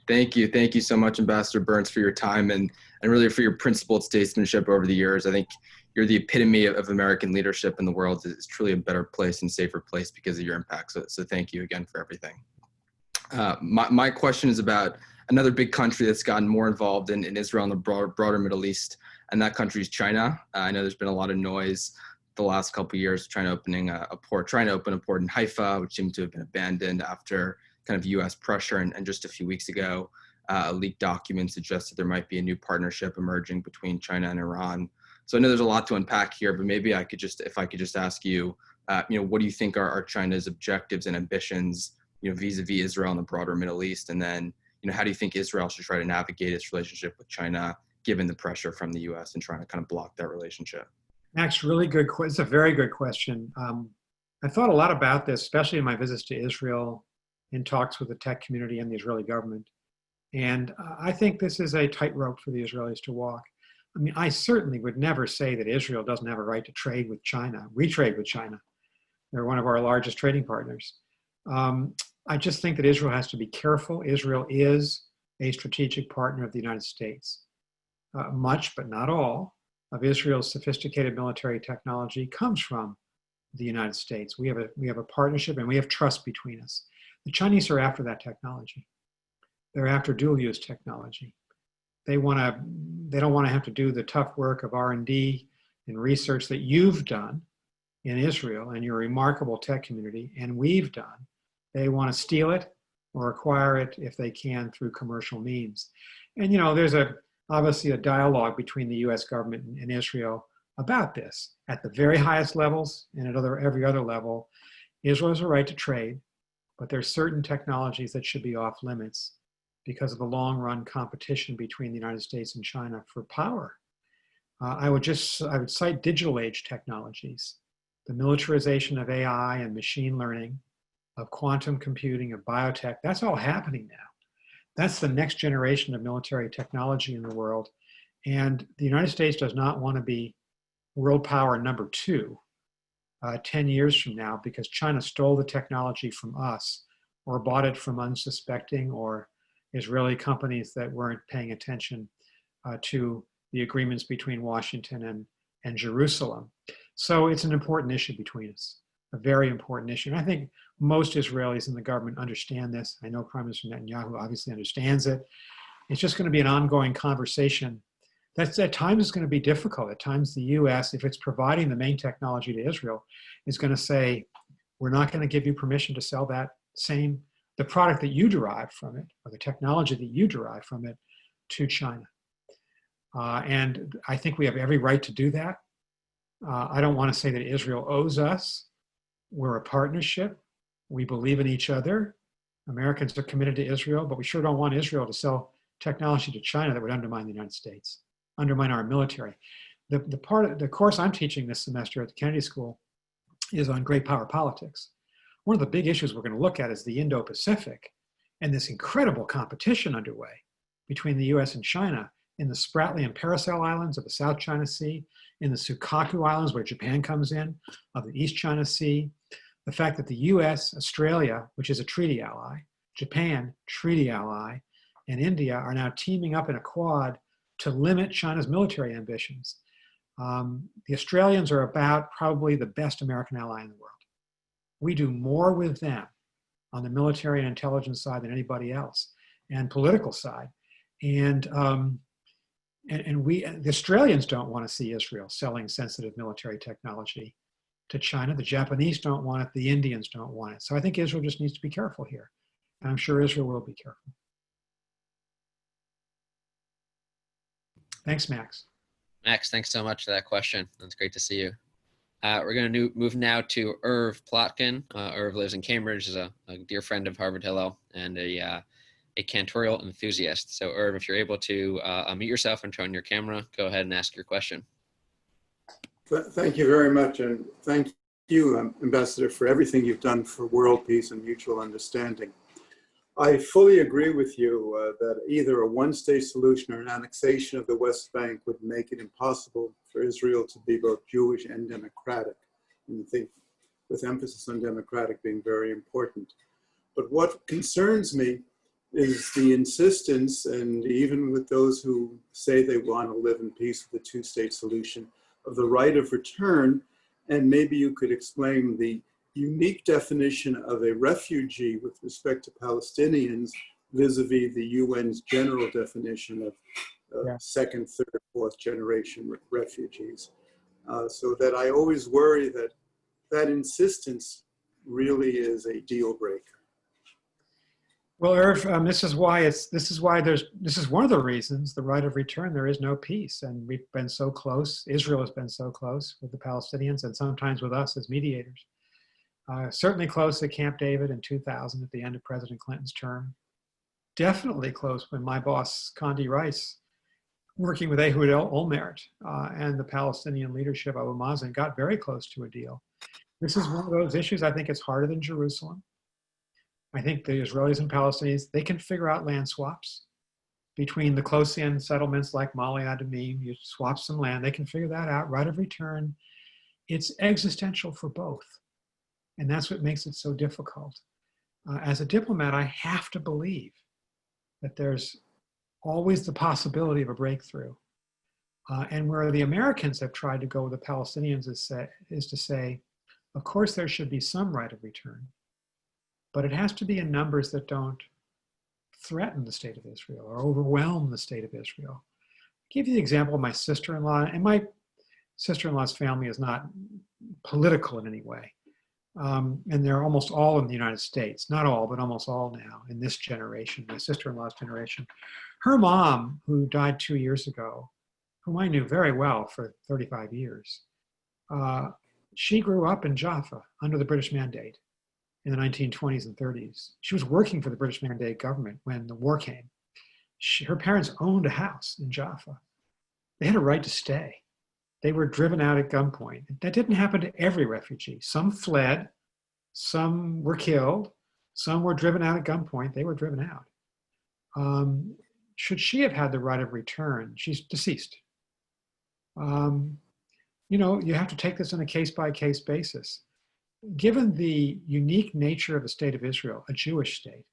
Thank you. Thank you so much, Ambassador Burns, for your time and really for your principled statesmanship over the years. I think you're the epitome of American leadership in the world. It's truly a better place and safer place because of your impact. So thank you again for everything. My question is about another big country that's gotten more involved in Israel and the broader Middle East, and that country is China. I know there's been a lot of noise the last couple of years trying to open a port in Haifa, which seemed to have been abandoned after kind of U.S. pressure. And just a few weeks ago, a leaked document suggested there might be a new partnership emerging between China and Iran. So I know there's a lot to unpack here, but maybe if I could just ask you, what do you think are China's objectives and ambitions, vis-a-vis Israel and the broader Middle East? And then, how do you think Israel should try to navigate its relationship with China, given the pressure from the U.S. and trying to kind of block that relationship? Max, really good. It's a very good question. I thought a lot about this, especially in my visits to Israel, in talks with the tech community and the Israeli government. And I think this is a tightrope for the Israelis to walk. I mean, I certainly would never say that Israel doesn't have a right to trade with China. We trade with China. They're one of our largest trading partners. I just think that Israel has to be careful. Israel is a strategic partner of the United States. Much, but not all, of Israel's sophisticated military technology comes from the United States. We have a partnership and we have trust between us. The Chinese are after that technology. They're after dual-use technology. They don't want to have to do the tough work of R&D and research that you've done in Israel and your remarkable tech community, and we've done. They want to steal it or acquire it if they can through commercial means. And there's obviously a dialogue between the US government and Israel about this. At the very highest levels and at every other level, Israel has a right to trade, but there's certain technologies that should be off limits because of the long run competition between the United States and China for power. I would cite digital age technologies, the militarization of AI and machine learning, of quantum computing, of biotech. That's all happening now. That's the next generation of military technology in the world. And the United States does not want to be world power number 2 10 years from now because China stole the technology from us or bought it from unsuspecting or Israeli companies that weren't paying attention to the agreements between Washington and Jerusalem. So it's an important issue between us, a very important issue. And I think most Israelis in the government understand this. I know Prime Minister Netanyahu obviously understands it. It's just going to be an ongoing conversation. That's at times it's going to be difficult. At times the US, if it's providing the main technology to Israel, is going to say, we're not going to give you permission to sell the product that you derive from it, or the technology that you derive from it, to China. And I think we have every right to do that. I don't want to say that Israel owes us. We're a partnership. We believe in each other. Americans are committed to Israel, but we sure don't want Israel to sell technology to China that would undermine the United States, undermine our military. The course I'm teaching this semester at the Kennedy School is on great power politics. One of the big issues we're going to look at is the Indo-Pacific and this incredible competition underway between the US and China in the Spratly and Paracel Islands of the South China Sea, in the Sukaku Islands where Japan comes in, of the East China Sea. The fact that the US, Australia, which is a treaty ally, Japan, treaty ally, and India are now teaming up in a quad to limit China's military ambitions. The Australians are about probably the best American ally in the world. We do more with them on the military and intelligence side than anybody else, and political side. And the Australians don't want to see Israel selling sensitive military technology to China. The Japanese don't want it. The Indians don't want it. So I think Israel just needs to be careful here. And I'm sure Israel will be careful. Thanks, Max. Max, thanks so much for that question. That's great to see you. We're going to move now to Irv Plotkin. Irv lives in Cambridge, is a dear friend of Harvard Hillel and a cantorial enthusiast. So Irv, if you're able to unmute yourself and turn on your camera, go ahead and ask your question. Thank you very much, and thank you, Ambassador, for everything you've done for world peace and mutual understanding. I fully agree with you that either a one-state solution or an annexation of the West Bank would make it impossible for Israel to be both Jewish and democratic. And I think with emphasis on democratic being very important. But what concerns me is the insistence, and even with those who say they want to live in peace with the two-state solution, of the right of return. And maybe you could explain the unique definition of a refugee with respect to Palestinians vis-a-vis the UN's general definition of second, third, fourth generation refugees. So that I always worry that that insistence really is a deal breaker. Well, Irv, this is one of the reasons, the right of return, there is no peace. And we've been so close, Israel has been so close with the Palestinians and sometimes with us as mediators. Certainly close at Camp David in 2000 at the end of President Clinton's term. Definitely close when my boss, Condi Rice, working with Ehud Olmert and the Palestinian leadership, Abu Mazen, got very close to a deal. This is one of those issues, I think it's harder than Jerusalem. I think the Israelis and Palestinians, they can figure out land swaps between the close-in settlements like Mali Adamim, you swap some land, they can figure that out, right of return. It's existential for both. And that's what makes it so difficult. As a diplomat, I have to believe that there's always the possibility of a breakthrough. And where the Americans have tried to go with the Palestinians is to say, of course, there should be some right of return, but it has to be in numbers that don't threaten the state of Israel or overwhelm the state of Israel. I'll give you the example of my sister-in-law, and my sister-in-law's family is not political in any way. And they're almost all in the United States, not all, but almost all now in this generation, my sister-in-law's generation. Her mom, who died 2 years ago, whom I knew very well for 35 years, she grew up in Jaffa under the British Mandate in the 1920s and 30s. She was working for the British Mandate government when the war came. Her parents owned a house in Jaffa. They had a right to stay. They were driven out at gunpoint. That didn't happen to every refugee. Some fled, some were killed, some were driven out at gunpoint. They were driven out. Should she have had the right of return? She's deceased. You have to take this on a case-by-case basis. Given the unique nature of the state of Israel, a Jewish state,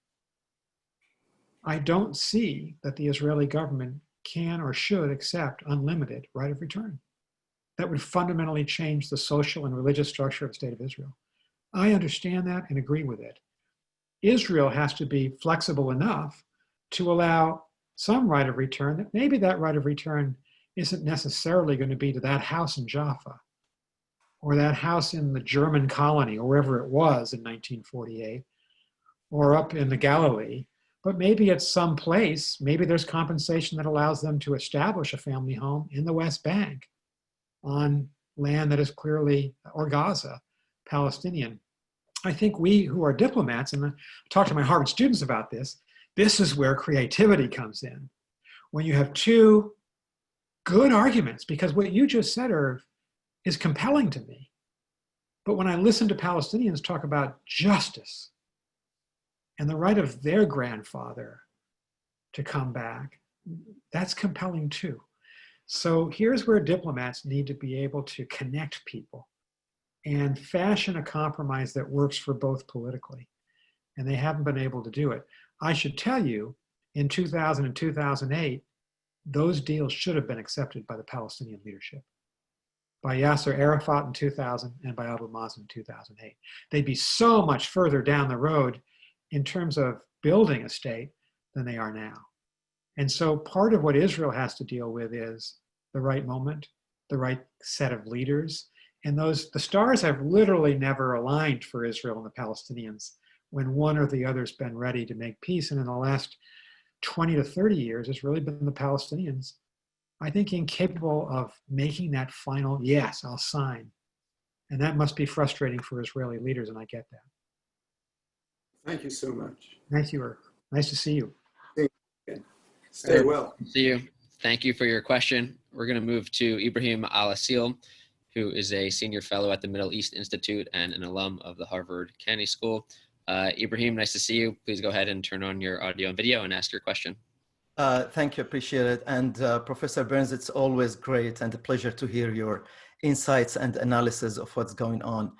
I don't see that the Israeli government can or should accept unlimited right of return. That would fundamentally change the social and religious structure of the state of Israel. I understand that and agree with it. Israel has to be flexible enough to allow some right of return, that maybe that right of return isn't necessarily going to be to that house in Jaffa or that house in the German colony or wherever it was in 1948 or up in the Galilee, but maybe at some place, maybe there's compensation that allows them to establish a family home in the West Bank on land that is clearly, or Gaza, Palestinian. I think we who are diplomats, and I talk to my Harvard students about this is where creativity comes in. When you have two good arguments, because what you just said, Irv, is compelling to me. But when I listen to Palestinians talk about justice and the right of their grandfather to come back, that's compelling too. So here's where diplomats need to be able to connect people and fashion a compromise that works for both politically. And they haven't been able to do it. I should tell you, in 2000 and 2008, those deals should have been accepted by the Palestinian leadership, by Yasser Arafat in 2000 and by Abu Mazen in 2008. They'd be so much further down the road in terms of building a state than they are now. And so part of what Israel has to deal with is the right moment, the right set of leaders. And the stars have literally never aligned for Israel and the Palestinians when one or the other's been ready to make peace. And in the last 20 to 30 years, it's really been the Palestinians, I think, incapable of making that final, yes, I'll sign. And that must be frustrating for Israeli leaders, and I get that. Thank you so much. Thank you, Irv. Nice to see you. Stay well. See you. Thank you for your question. We're going to move to Ibrahim Al-Asil, who is a senior fellow at the Middle East Institute and an alum of the Harvard Kennedy School. Ibrahim, nice to see you. Please go ahead and turn on your audio and video and ask your question. Thank you, appreciate it. And Professor Burns, it's always great and a pleasure to hear your insights and analysis of what's going on.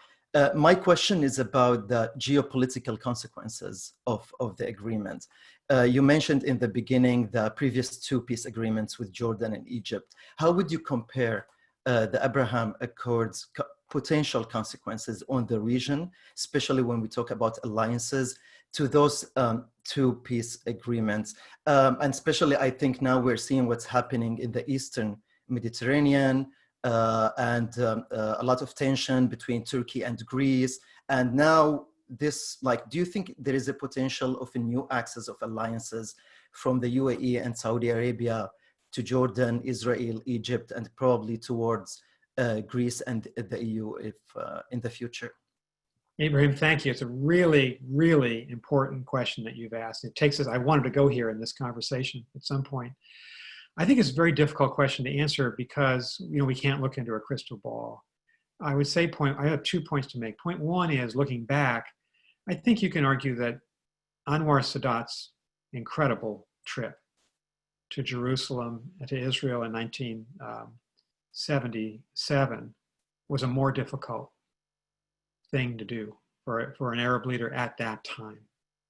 My question is about the geopolitical consequences of the agreement. You mentioned in the beginning the previous two peace agreements with Jordan and Egypt. How would you compare the Abraham Accords potential consequences on the region, especially when we talk about alliances, to those two peace agreements? And especially, I think now we're seeing what's happening in the Eastern Mediterranean and a lot of tension between Turkey and Greece. And now this, do you think there is a potential of a new axis of alliances from the UAE and Saudi Arabia to Jordan, Israel, Egypt, and probably towards Greece and the EU if in the future? Ibrahim, thank you. It's a really, really important question that you've asked. It takes us, I wanted to go here in this conversation at some point. I think it's a very difficult question to answer because, we can't look into a crystal ball. I would say I have 2 points to make. Point one is, looking back, I think you can argue that Anwar Sadat's incredible trip to Jerusalem, to Israel in 1977 was a more difficult thing to do for an Arab leader at that time.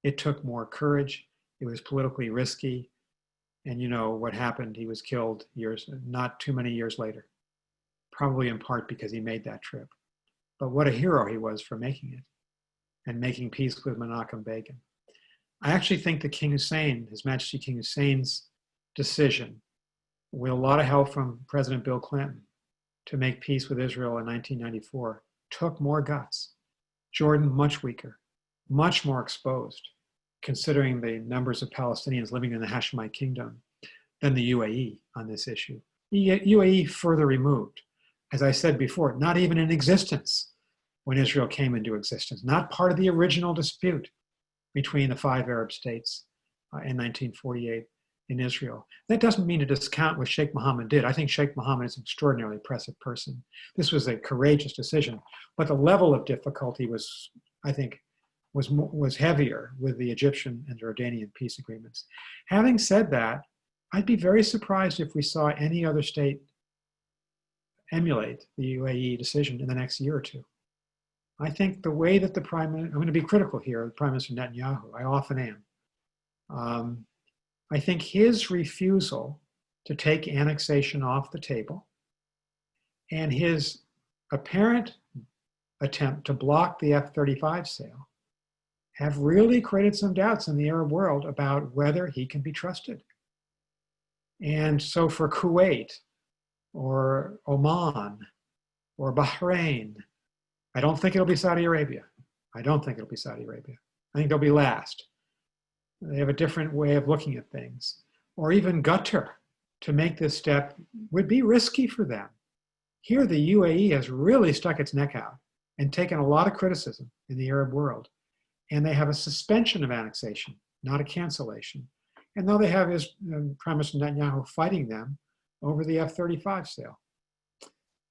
It took more courage. It was politically risky. And you know what happened? He was killed not too many years later, probably in part because he made that trip. But what a hero he was for making it and making peace with Menachem Begin. I actually think that King Hussein, His Majesty King Hussein's decision, with a lot of help from President Bill Clinton to make peace with Israel in 1994, took more guts. Jordan, much weaker, much more exposed, considering the numbers of Palestinians living in the Hashemite kingdom, than the UAE on this issue. UAE further removed, as I said before, not even in existence when Israel came into existence, not part of the original dispute between the 5 Arab states in 1948 in Israel. That doesn't mean to discount what Sheikh Mohammed did. I think Sheikh Mohammed is an extraordinarily impressive person. This was a courageous decision, but the level of difficulty was, I think, was heavier with the Egyptian and Jordanian peace agreements. Having said that, I'd be very surprised if we saw any other state emulate the UAE decision in the next year or two. I think the way that I'm going to be critical here of Prime Minister Netanyahu, I often am. I think his refusal to take annexation off the table and his apparent attempt to block the F-35 sale have really created some doubts in the Arab world about whether he can be trusted. And so for Kuwait or Oman or Bahrain, I don't think it'll be Saudi Arabia. I don't think it'll be Saudi Arabia. I think they'll be last. They have a different way of looking at things. Or even Qatar, to make this step would be risky for them. Here, the UAE has really stuck its neck out and taken a lot of criticism in the Arab world. And they have a suspension of annexation, not a cancellation. And now they have Prime Minister Netanyahu fighting them over the F-35 sale.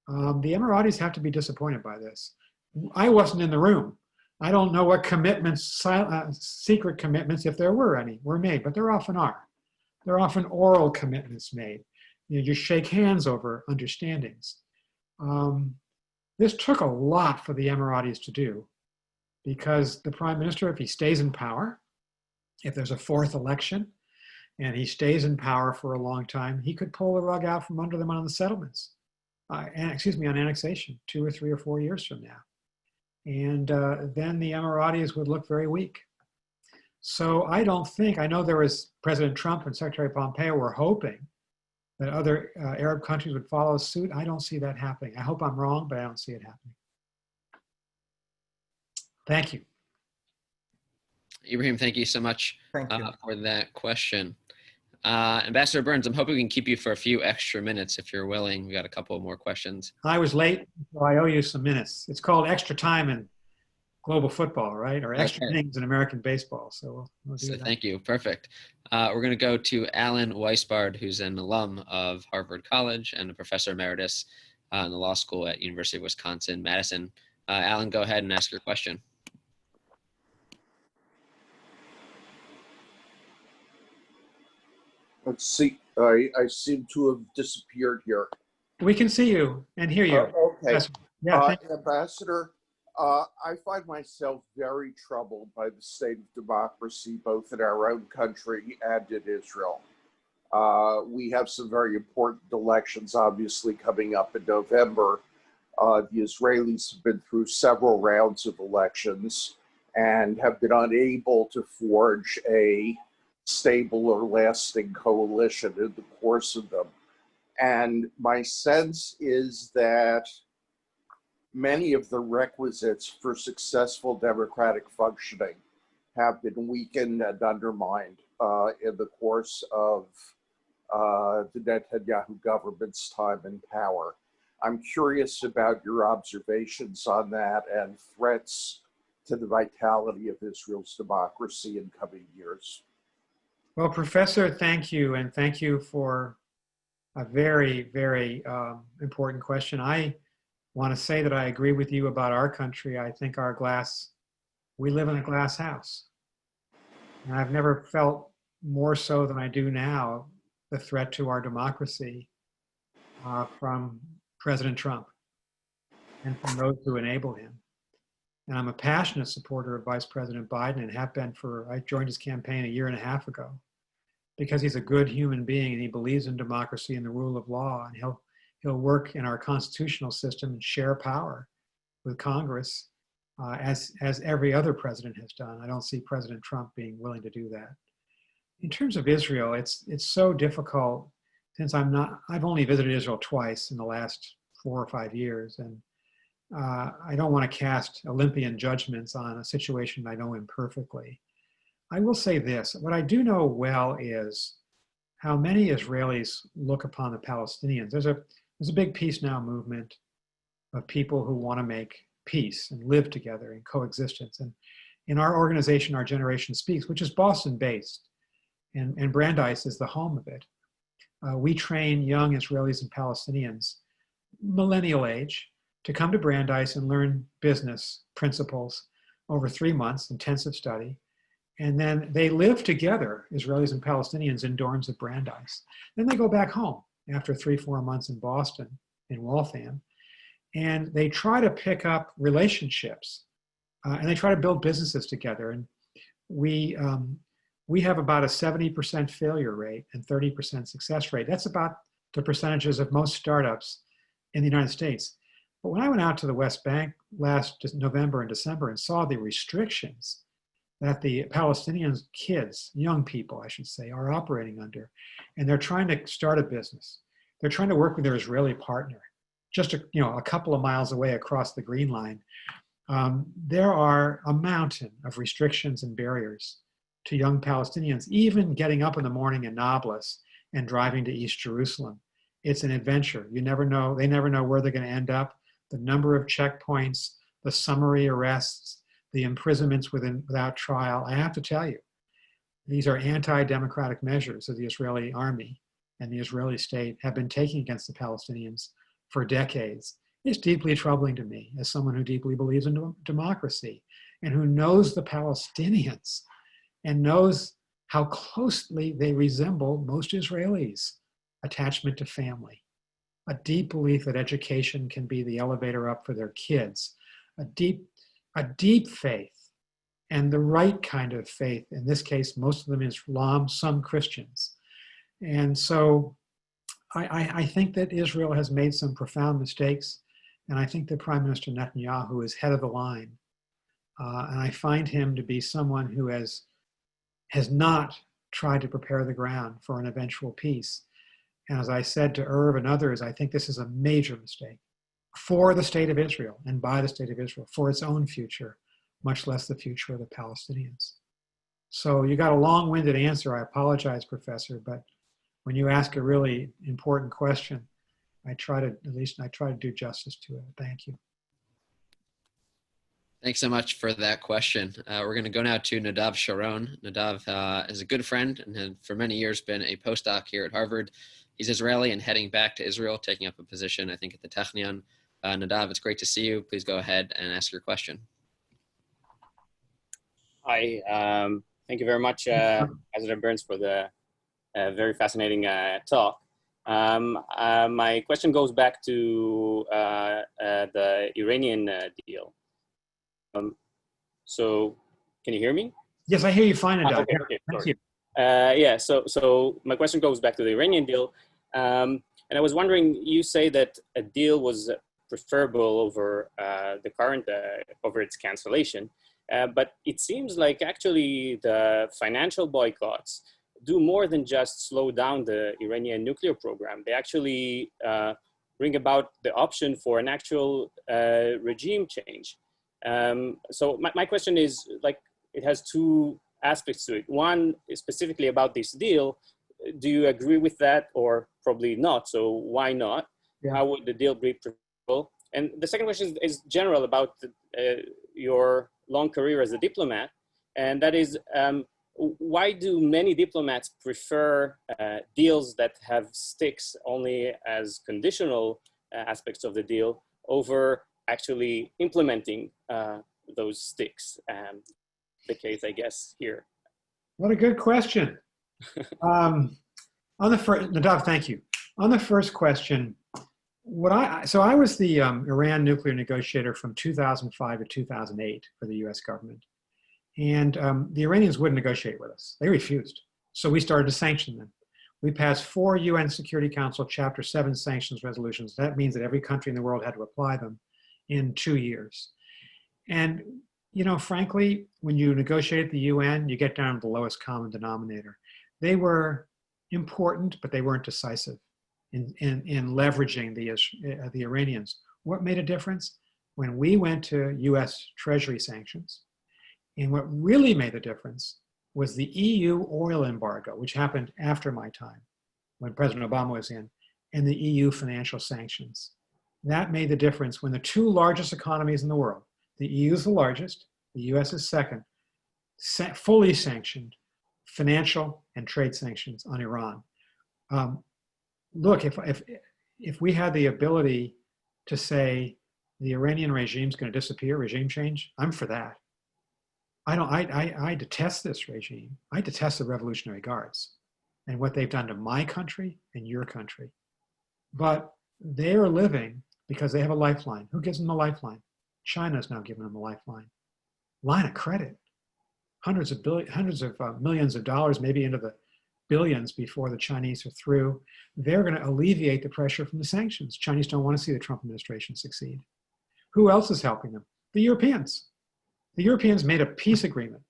The Emiratis have to be disappointed by this. I wasn't in the room. I don't know what commitments, secret commitments, if there were any, were made, but there often are. There are often oral commitments made. You shake hands over understandings. This took a lot for the Emiratis to do, because the prime minister, if he stays in power, if there's a 4th election, and he stays in power for a long time, he could pull the rug out from under them on the settlements, on annexation 2 or 3 or 4 years from now. And then the Emiratis would look very weak. So I know there was President Trump and Secretary Pompeo were hoping that other Arab countries would follow suit. I don't see that happening. I hope I'm wrong, but I don't see it happening. Thank you. Ibrahim, thank you so much for that question. Ambassador Burns, I'm hoping we can keep you for a few extra minutes if you're willing. We got a couple more questions. I was late, so I owe you some minutes. It's called extra time in global football, right? Or extra innings in American baseball. So we'll do that. Thank you. Perfect. We're going to go to Alan Weisbard, who's an alum of Harvard College and a professor emeritus in the law school at University of Wisconsin-Madison. Alan, go ahead and ask your question. Let's see. I seem to have disappeared here. We can see you and hear you. Okay. Yeah, Ambassador, I find myself very troubled by the state of democracy, both in our own country and in Israel. We have some very important elections, obviously, coming up in November. The Israelis have been through several rounds of elections and have been unable to forge a stable or lasting coalition in the course of them. And my sense is that many of the requisites for successful democratic functioning have been weakened and undermined in the course of the Netanyahu government's time in power. I'm curious about your observations on that and threats to the vitality of Israel's democracy in coming years. Well, Professor, thank you. And thank you for a very, very important question. I want to say that I agree with you about our country. I think we live in a glass house. And I've never felt more so than I do now the threat to our democracy from President Trump and from those who enable him. And I'm a passionate supporter of Vice President Biden and have been I joined his campaign a year and a half ago because he's a good human being and he believes in democracy and the rule of law, and he'll work in our constitutional system and share power with Congress as every other president has done. I don't see President Trump being willing to do that. In terms of Israel, it's so difficult since I've only visited Israel twice in the last 4 or 5 years, and I don't want to cast Olympian judgments on a situation I know imperfectly. I will say this, what I do know well is how many Israelis look upon the Palestinians. There's a big Peace Now movement of people who want to make peace and live together in coexistence. And in our organization, Our Generation Speaks, which is Boston-based, and Brandeis is the home of it, we train young Israelis and Palestinians, millennial age, to come to Brandeis and learn business principles over 3 months, intensive study. And then they live together, Israelis and Palestinians, in dorms at Brandeis. Then they go back home after 3-4 months in Boston, in Waltham, and they try to pick up relationships, and they try to build businesses together. And we have about a 70% failure rate and 30% success rate. That's about the percentages of most startups in the United States. But when I went out to the West Bank last November and December and saw the restrictions that the Palestinian kids, young people, I should say, are operating under, and they're trying to start a business. They're trying to work with their Israeli partner, just a couple of miles away across the Green Line. There are a mountain of restrictions and barriers to young Palestinians, even getting up in the morning in Nablus and driving to East Jerusalem. It's an adventure. You never know. They never know where they're going to end up. The number of checkpoints, the summary arrests, the imprisonments without trial. I have to tell you, these are anti-democratic measures that the Israeli army and the Israeli state have been taking against the Palestinians for decades. It's deeply troubling to me as someone who deeply believes in democracy and who knows the Palestinians and knows how closely they resemble most Israelis. Attachment to family, a deep belief that education can be the elevator up for their kids, a deep faith, and the right kind of faith. In this case, most of them Islam, some Christians. And so I think that Israel has made some profound mistakes, and I think that Prime Minister Netanyahu is head of the line. And I find him to be someone who has not tried to prepare the ground for an eventual peace. And as I said to Irv and others, I think this is a major mistake for the state of Israel and by the state of Israel, for its own future, much less the future of the Palestinians. So you got a long-winded answer. I apologize, Professor, but when you ask a really important question, I try to do justice to it. Thank you. Thanks so much for that question. We're going to go now to Nadav Sharon. Nadav is a good friend and has for many years been a postdoc here at Harvard. He's Israeli and heading back to Israel, taking up a position, I think, at the Technion. Nadav, it's great to see you. Please go ahead and ask your question. Hi, thank you very much, President Burns, for the very fascinating talk. My question goes back to the Iranian deal. So, can you hear me? Yes, I hear you fine, Nadav. Okay, Thank you. Yeah, so my question goes back to the Iranian deal. And I was wondering, you say that a deal was preferable over the current, over its cancellation. But it seems like actually the financial boycotts do more than just slow down the Iranian nuclear program. They actually bring about the option for an actual regime change. So my question is, like, it has two aspects to it. One is specifically about this deal. Do you agree with that, or probably not? So why not? Yeah. How would the deal be preferable? And the second question is general about your long career as a diplomat, and that is, why do many diplomats prefer deals that have sticks only as conditional aspects of the deal over actually implementing those sticks? The case, I guess, here. What a good question. On the first, Nadav, thank you. On the first question, so I was the Iran nuclear negotiator from 2005 to 2008 for the US government. And the Iranians wouldn't negotiate with us. They refused. So we started to sanction them. We passed 4 UN Security Council Chapter 7 sanctions resolutions. That means that every country in the world had to apply them in 2 years. And, you know, frankly, when you negotiate at the UN, you get down to the lowest common denominator. They were important, but they weren't decisive in leveraging the Iranians. What made a difference? When we went to US Treasury sanctions, and what really made the difference was the EU oil embargo, which happened after my time when President Obama was in, and the EU financial sanctions. That made the difference when the 2 largest economies in the world, the EU is the largest, the US is second, fully sanctioned financial and trade sanctions on Iran. Look, if we had the ability to say the Iranian regime is going to disappear, regime change, I'm for that. I detest this regime. I detest the Revolutionary Guards and what they've done to my country and your country. But they are living because they have a lifeline. Who gives them a lifeline? China's now giving them a lifeline. Line of credit. Hundreds of millions of dollars, maybe into the billions before the Chinese are through. They're going to alleviate the pressure from the sanctions. Chinese don't want to see the Trump administration succeed. Who else is helping them? The Europeans. The Europeans made a peace agreement,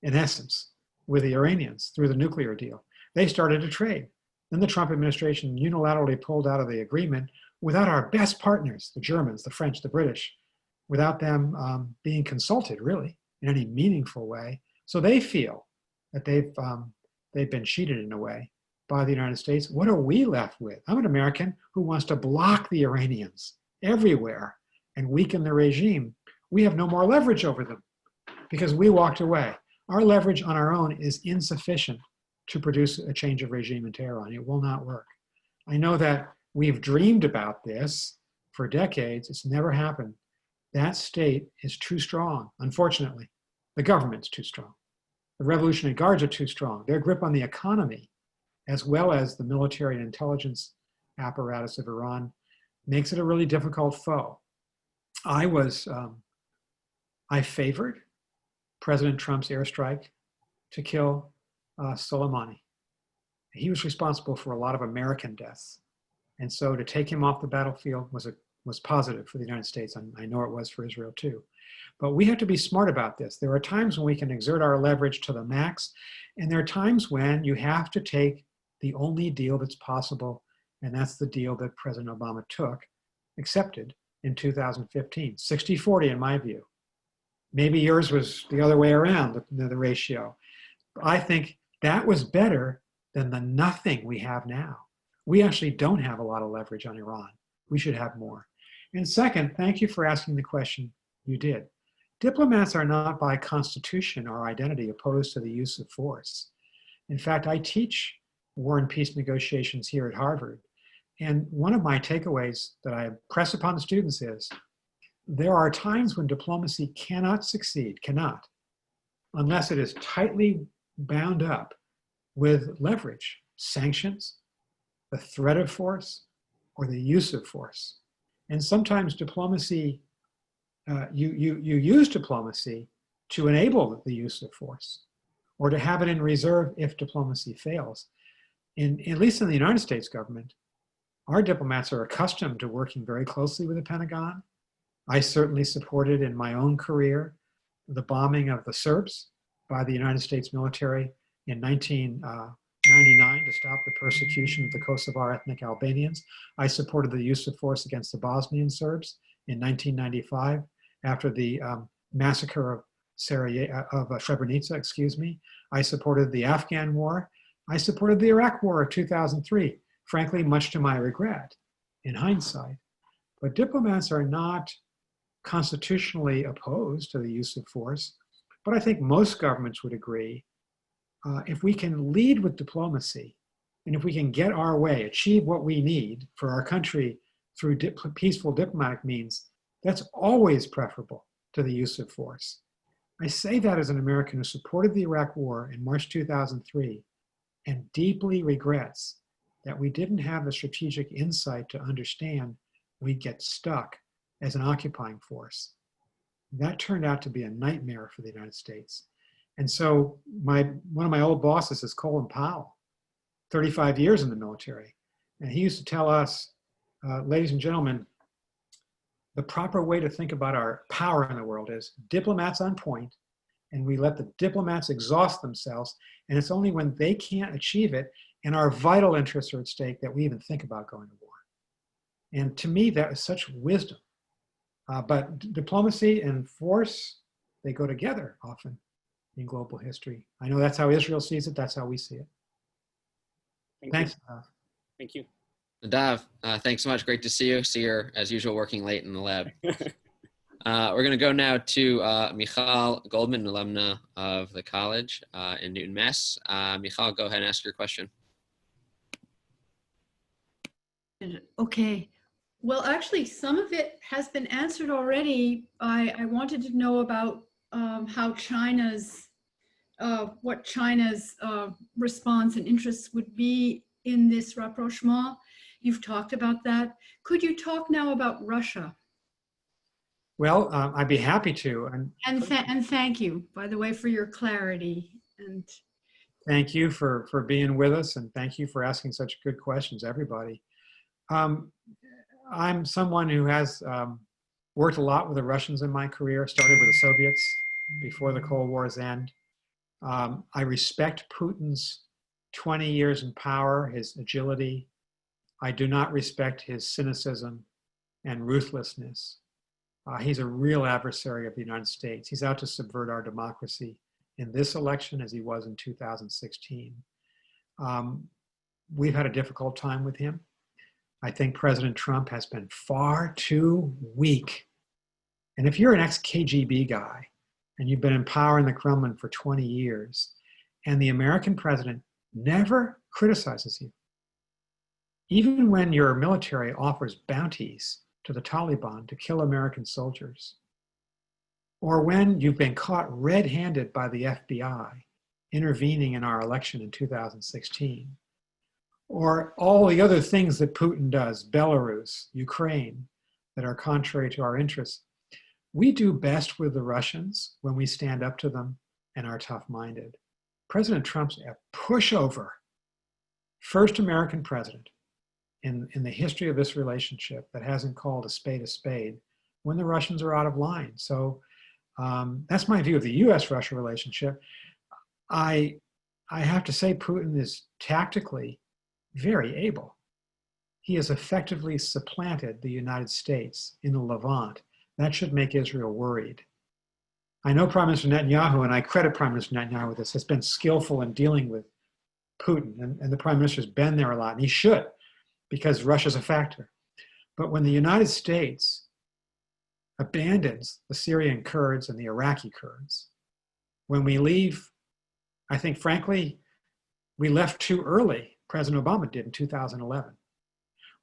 in essence, with the Iranians through the nuclear deal. They started to trade. Then the Trump administration unilaterally pulled out of the agreement without our best partners, the Germans, the French, the British, without them being consulted, really, in any meaningful way. So they feel that they've been cheated in a way by the United States. What are we left with? I'm an American who wants to block the Iranians everywhere and weaken the regime. We have no more leverage over them because we walked away. Our leverage on our own is insufficient to produce a change of regime in Tehran. It will not work. I know that we've dreamed about this for decades. It's never happened. That state is too strong, unfortunately. The government's too strong. The Revolutionary Guards are too strong. Their grip on the economy, as well as the military and intelligence apparatus of Iran, makes it a really difficult foe. I favored President Trump's airstrike to kill Soleimani. He was responsible for a lot of American deaths. And so to take him off the battlefield was positive for the United States. I know it was for Israel too. But we have to be smart about this. There are times when we can exert our leverage to the max, and there are times when you have to take the only deal that's possible, and that's the deal that President Obama accepted in 2015, 60-40 in my view. Maybe yours was the other way around, the ratio. I think that was better than the nothing we have now. We actually don't have a lot of leverage on Iran. We should have more. And second, thank you for asking the question you did. Diplomats are not by constitution or identity opposed to the use of force. In fact, I teach war and peace negotiations here at Harvard. And one of my takeaways that I press upon the students is, there are times when diplomacy cannot succeed, unless it is tightly bound up with leverage, sanctions, the threat of force, or the use of force. And sometimes diplomacy, you use diplomacy to enable the use of force, or to have it in reserve if diplomacy fails. At least in the United States government, our diplomats are accustomed to working very closely with the Pentagon. I certainly supported in my own career the bombing of the Serbs by the United States military in 1999 to stop the persecution of the Kosovar ethnic Albanians. I supported the use of force against the Bosnian Serbs in 1995 after the massacre of Srebrenica, I supported the Afghan war. I supported the Iraq war of 2003, frankly, much to my regret in hindsight. But diplomats are not constitutionally opposed to the use of force, but I think most governments would agree, if we can lead with diplomacy, and if we can get our way, achieve what we need for our country through peaceful diplomatic means, that's always preferable to the use of force. I say that as an American who supported the Iraq war in March 2003 and deeply regrets that we didn't have the strategic insight to understand we'd get stuck as an occupying force. That turned out to be a nightmare for the United States. And so one of my old bosses is Colin Powell, 35 years in the military. And he used to tell us, ladies and gentlemen, the proper way to think about our power in the world is diplomats on point, and we let the diplomats exhaust themselves. And it's only when they can't achieve it and our vital interests are at stake that we even think about going to war. And to me, that is such wisdom. But diplomacy and force, they go together often in global history. I know that's how Israel sees it. That's how we see it. Thanks. Thank you. Nadav, thanks so much. Great to see you. See you, as usual, working late in the lab. We're going to go now to Michal Goldman, an alumna of the college in Newton, Mass. Michal, go ahead and ask your question. Okay. Well, actually, some of it has been answered already. I wanted to know about how what China's response and interests would be in this rapprochement. You've talked about that. Could you talk now about Russia? Well, I'd be happy to. And thank you, by the way, for your clarity. And thank you for being with us, and thank you for asking such good questions, everybody. I'm someone who has worked a lot with the Russians in my career, started with the Soviets before the Cold War's end. I respect Putin's 20 years in power, his agility. I do not respect his cynicism and ruthlessness. He's a real adversary of the United States. He's out to subvert our democracy in this election as he was in 2016. We've had a difficult time with him. I think President Trump has been far too weak. And if you're an ex-KGB guy and you've been in power in the Kremlin for 20 years and the American president never criticizes you, even when your military offers bounties to the Taliban to kill American soldiers, or when you've been caught red-handed by the FBI intervening in our election in 2016, or all the other things that Putin does, Belarus, Ukraine, that are contrary to our interests, we do best with the Russians when we stand up to them and are tough-minded. President Trump's a pushover, first American president in the history of this relationship that hasn't called a spade when the Russians are out of line. So that's my view of the US-Russia relationship. I have to say Putin is tactically very able. He has effectively supplanted the United States in the Levant. That should make Israel worried. I know Prime Minister Netanyahu, and I credit Prime Minister Netanyahu with this, has been skillful in dealing with Putin, and the Prime Minister's been there a lot, and he should, because Russia's a factor. But when the United States abandons the Syrian Kurds and the Iraqi Kurds, when we leave, I think, frankly, we left too early. President Obama did in 2011.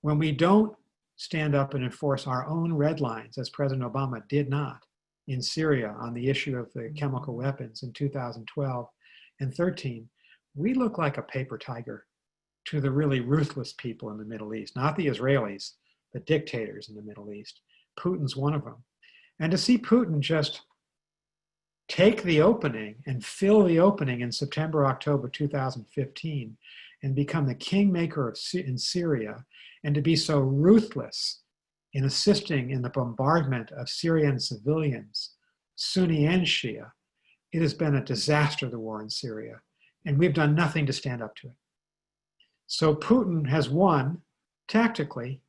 When we don't stand up and enforce our own red lines, as President Obama did not in Syria on the issue of the chemical weapons in 2012 and 13, we look like a paper tiger to the really ruthless people in the Middle East, not the Israelis, the dictators in the Middle East. Putin's one of them. And to see Putin just take the opening and fill the opening in September, October 2015 and become the kingmaker in Syria, and to be so ruthless in assisting in the bombardment of Syrian civilians, Sunni and Shia, it has been a disaster, the war in Syria, and we've done nothing to stand up to it. So Putin has won, tactically,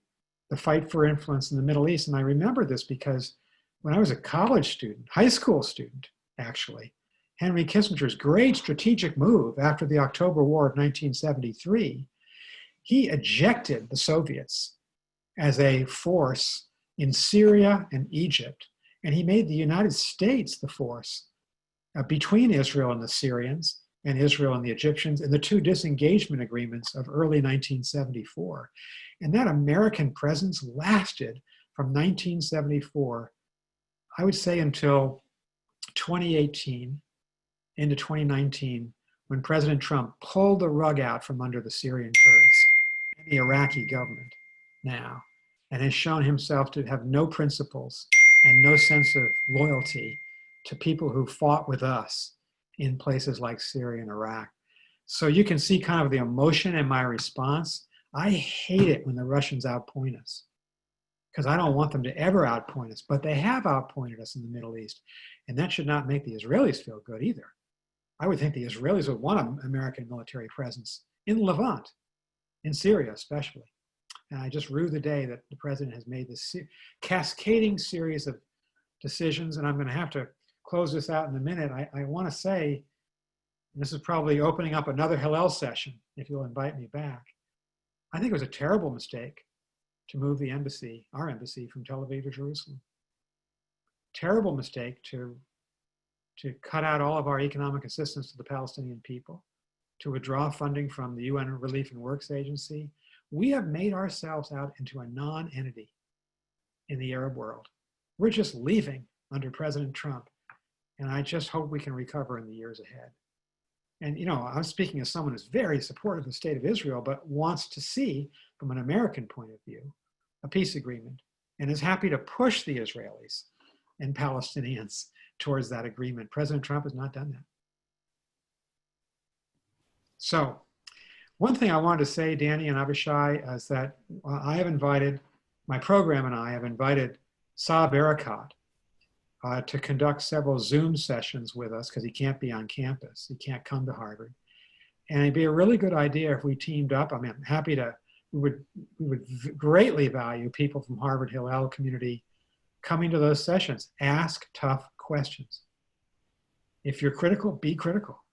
the fight for influence in the Middle East. And I remember this because when I was a college student, high school student, actually, Henry Kissinger's great strategic move after the October War of 1973, he ejected the Soviets as a force in Syria and Egypt, and he made the United States the force between Israel and the Syrians and Israel and the Egyptians in the two disengagement agreements of early 1974. And that American presence lasted from 1974, I would say, until 2018 into 2019, when President Trump pulled the rug out from under the Syrian Kurds in the Iraqi government now, and has shown himself to have no principles and no sense of loyalty to people who fought with us in places like Syria and Iraq. So you can see kind of the emotion in my response. I hate it when the Russians outpoint us, because I don't want them to ever outpoint us, but they have outpointed us in the Middle East. And that should not make the Israelis feel good either. I would think the Israelis would want an American military presence in Levant, in Syria especially. And I just rue the day that the president has made this cascading series of decisions. And I'm going to have to close this out in a minute. I want to say, and this is probably opening up another Hillel session, if you'll invite me back. I think it was a terrible mistake to move the embassy, our embassy, from Tel Aviv to Jerusalem. Terrible mistake to cut out all of our economic assistance to the Palestinian people, to withdraw funding from the UN Relief and Works Agency. We have made ourselves out into a non-entity in the Arab world. We're just leaving under President Trump. And I just hope we can recover in the years ahead. And, you know, I'm speaking as someone who's very supportive of the state of Israel, but wants to see, from an American point of view, a peace agreement, and is happy to push the Israelis and Palestinians towards that agreement. President Trump has not done that. So one thing I wanted to say, Danny and Avishai, is that I have invited, my program and I have invited Saab Erekat to conduct several Zoom sessions with us, because he can't be on campus. He can't come to Harvard. And it'd be a really good idea if we teamed up. I mean, I'm happy to, we would greatly value people from Harvard Hillel community coming to those sessions. Ask tough questions. If you're critical, be critical.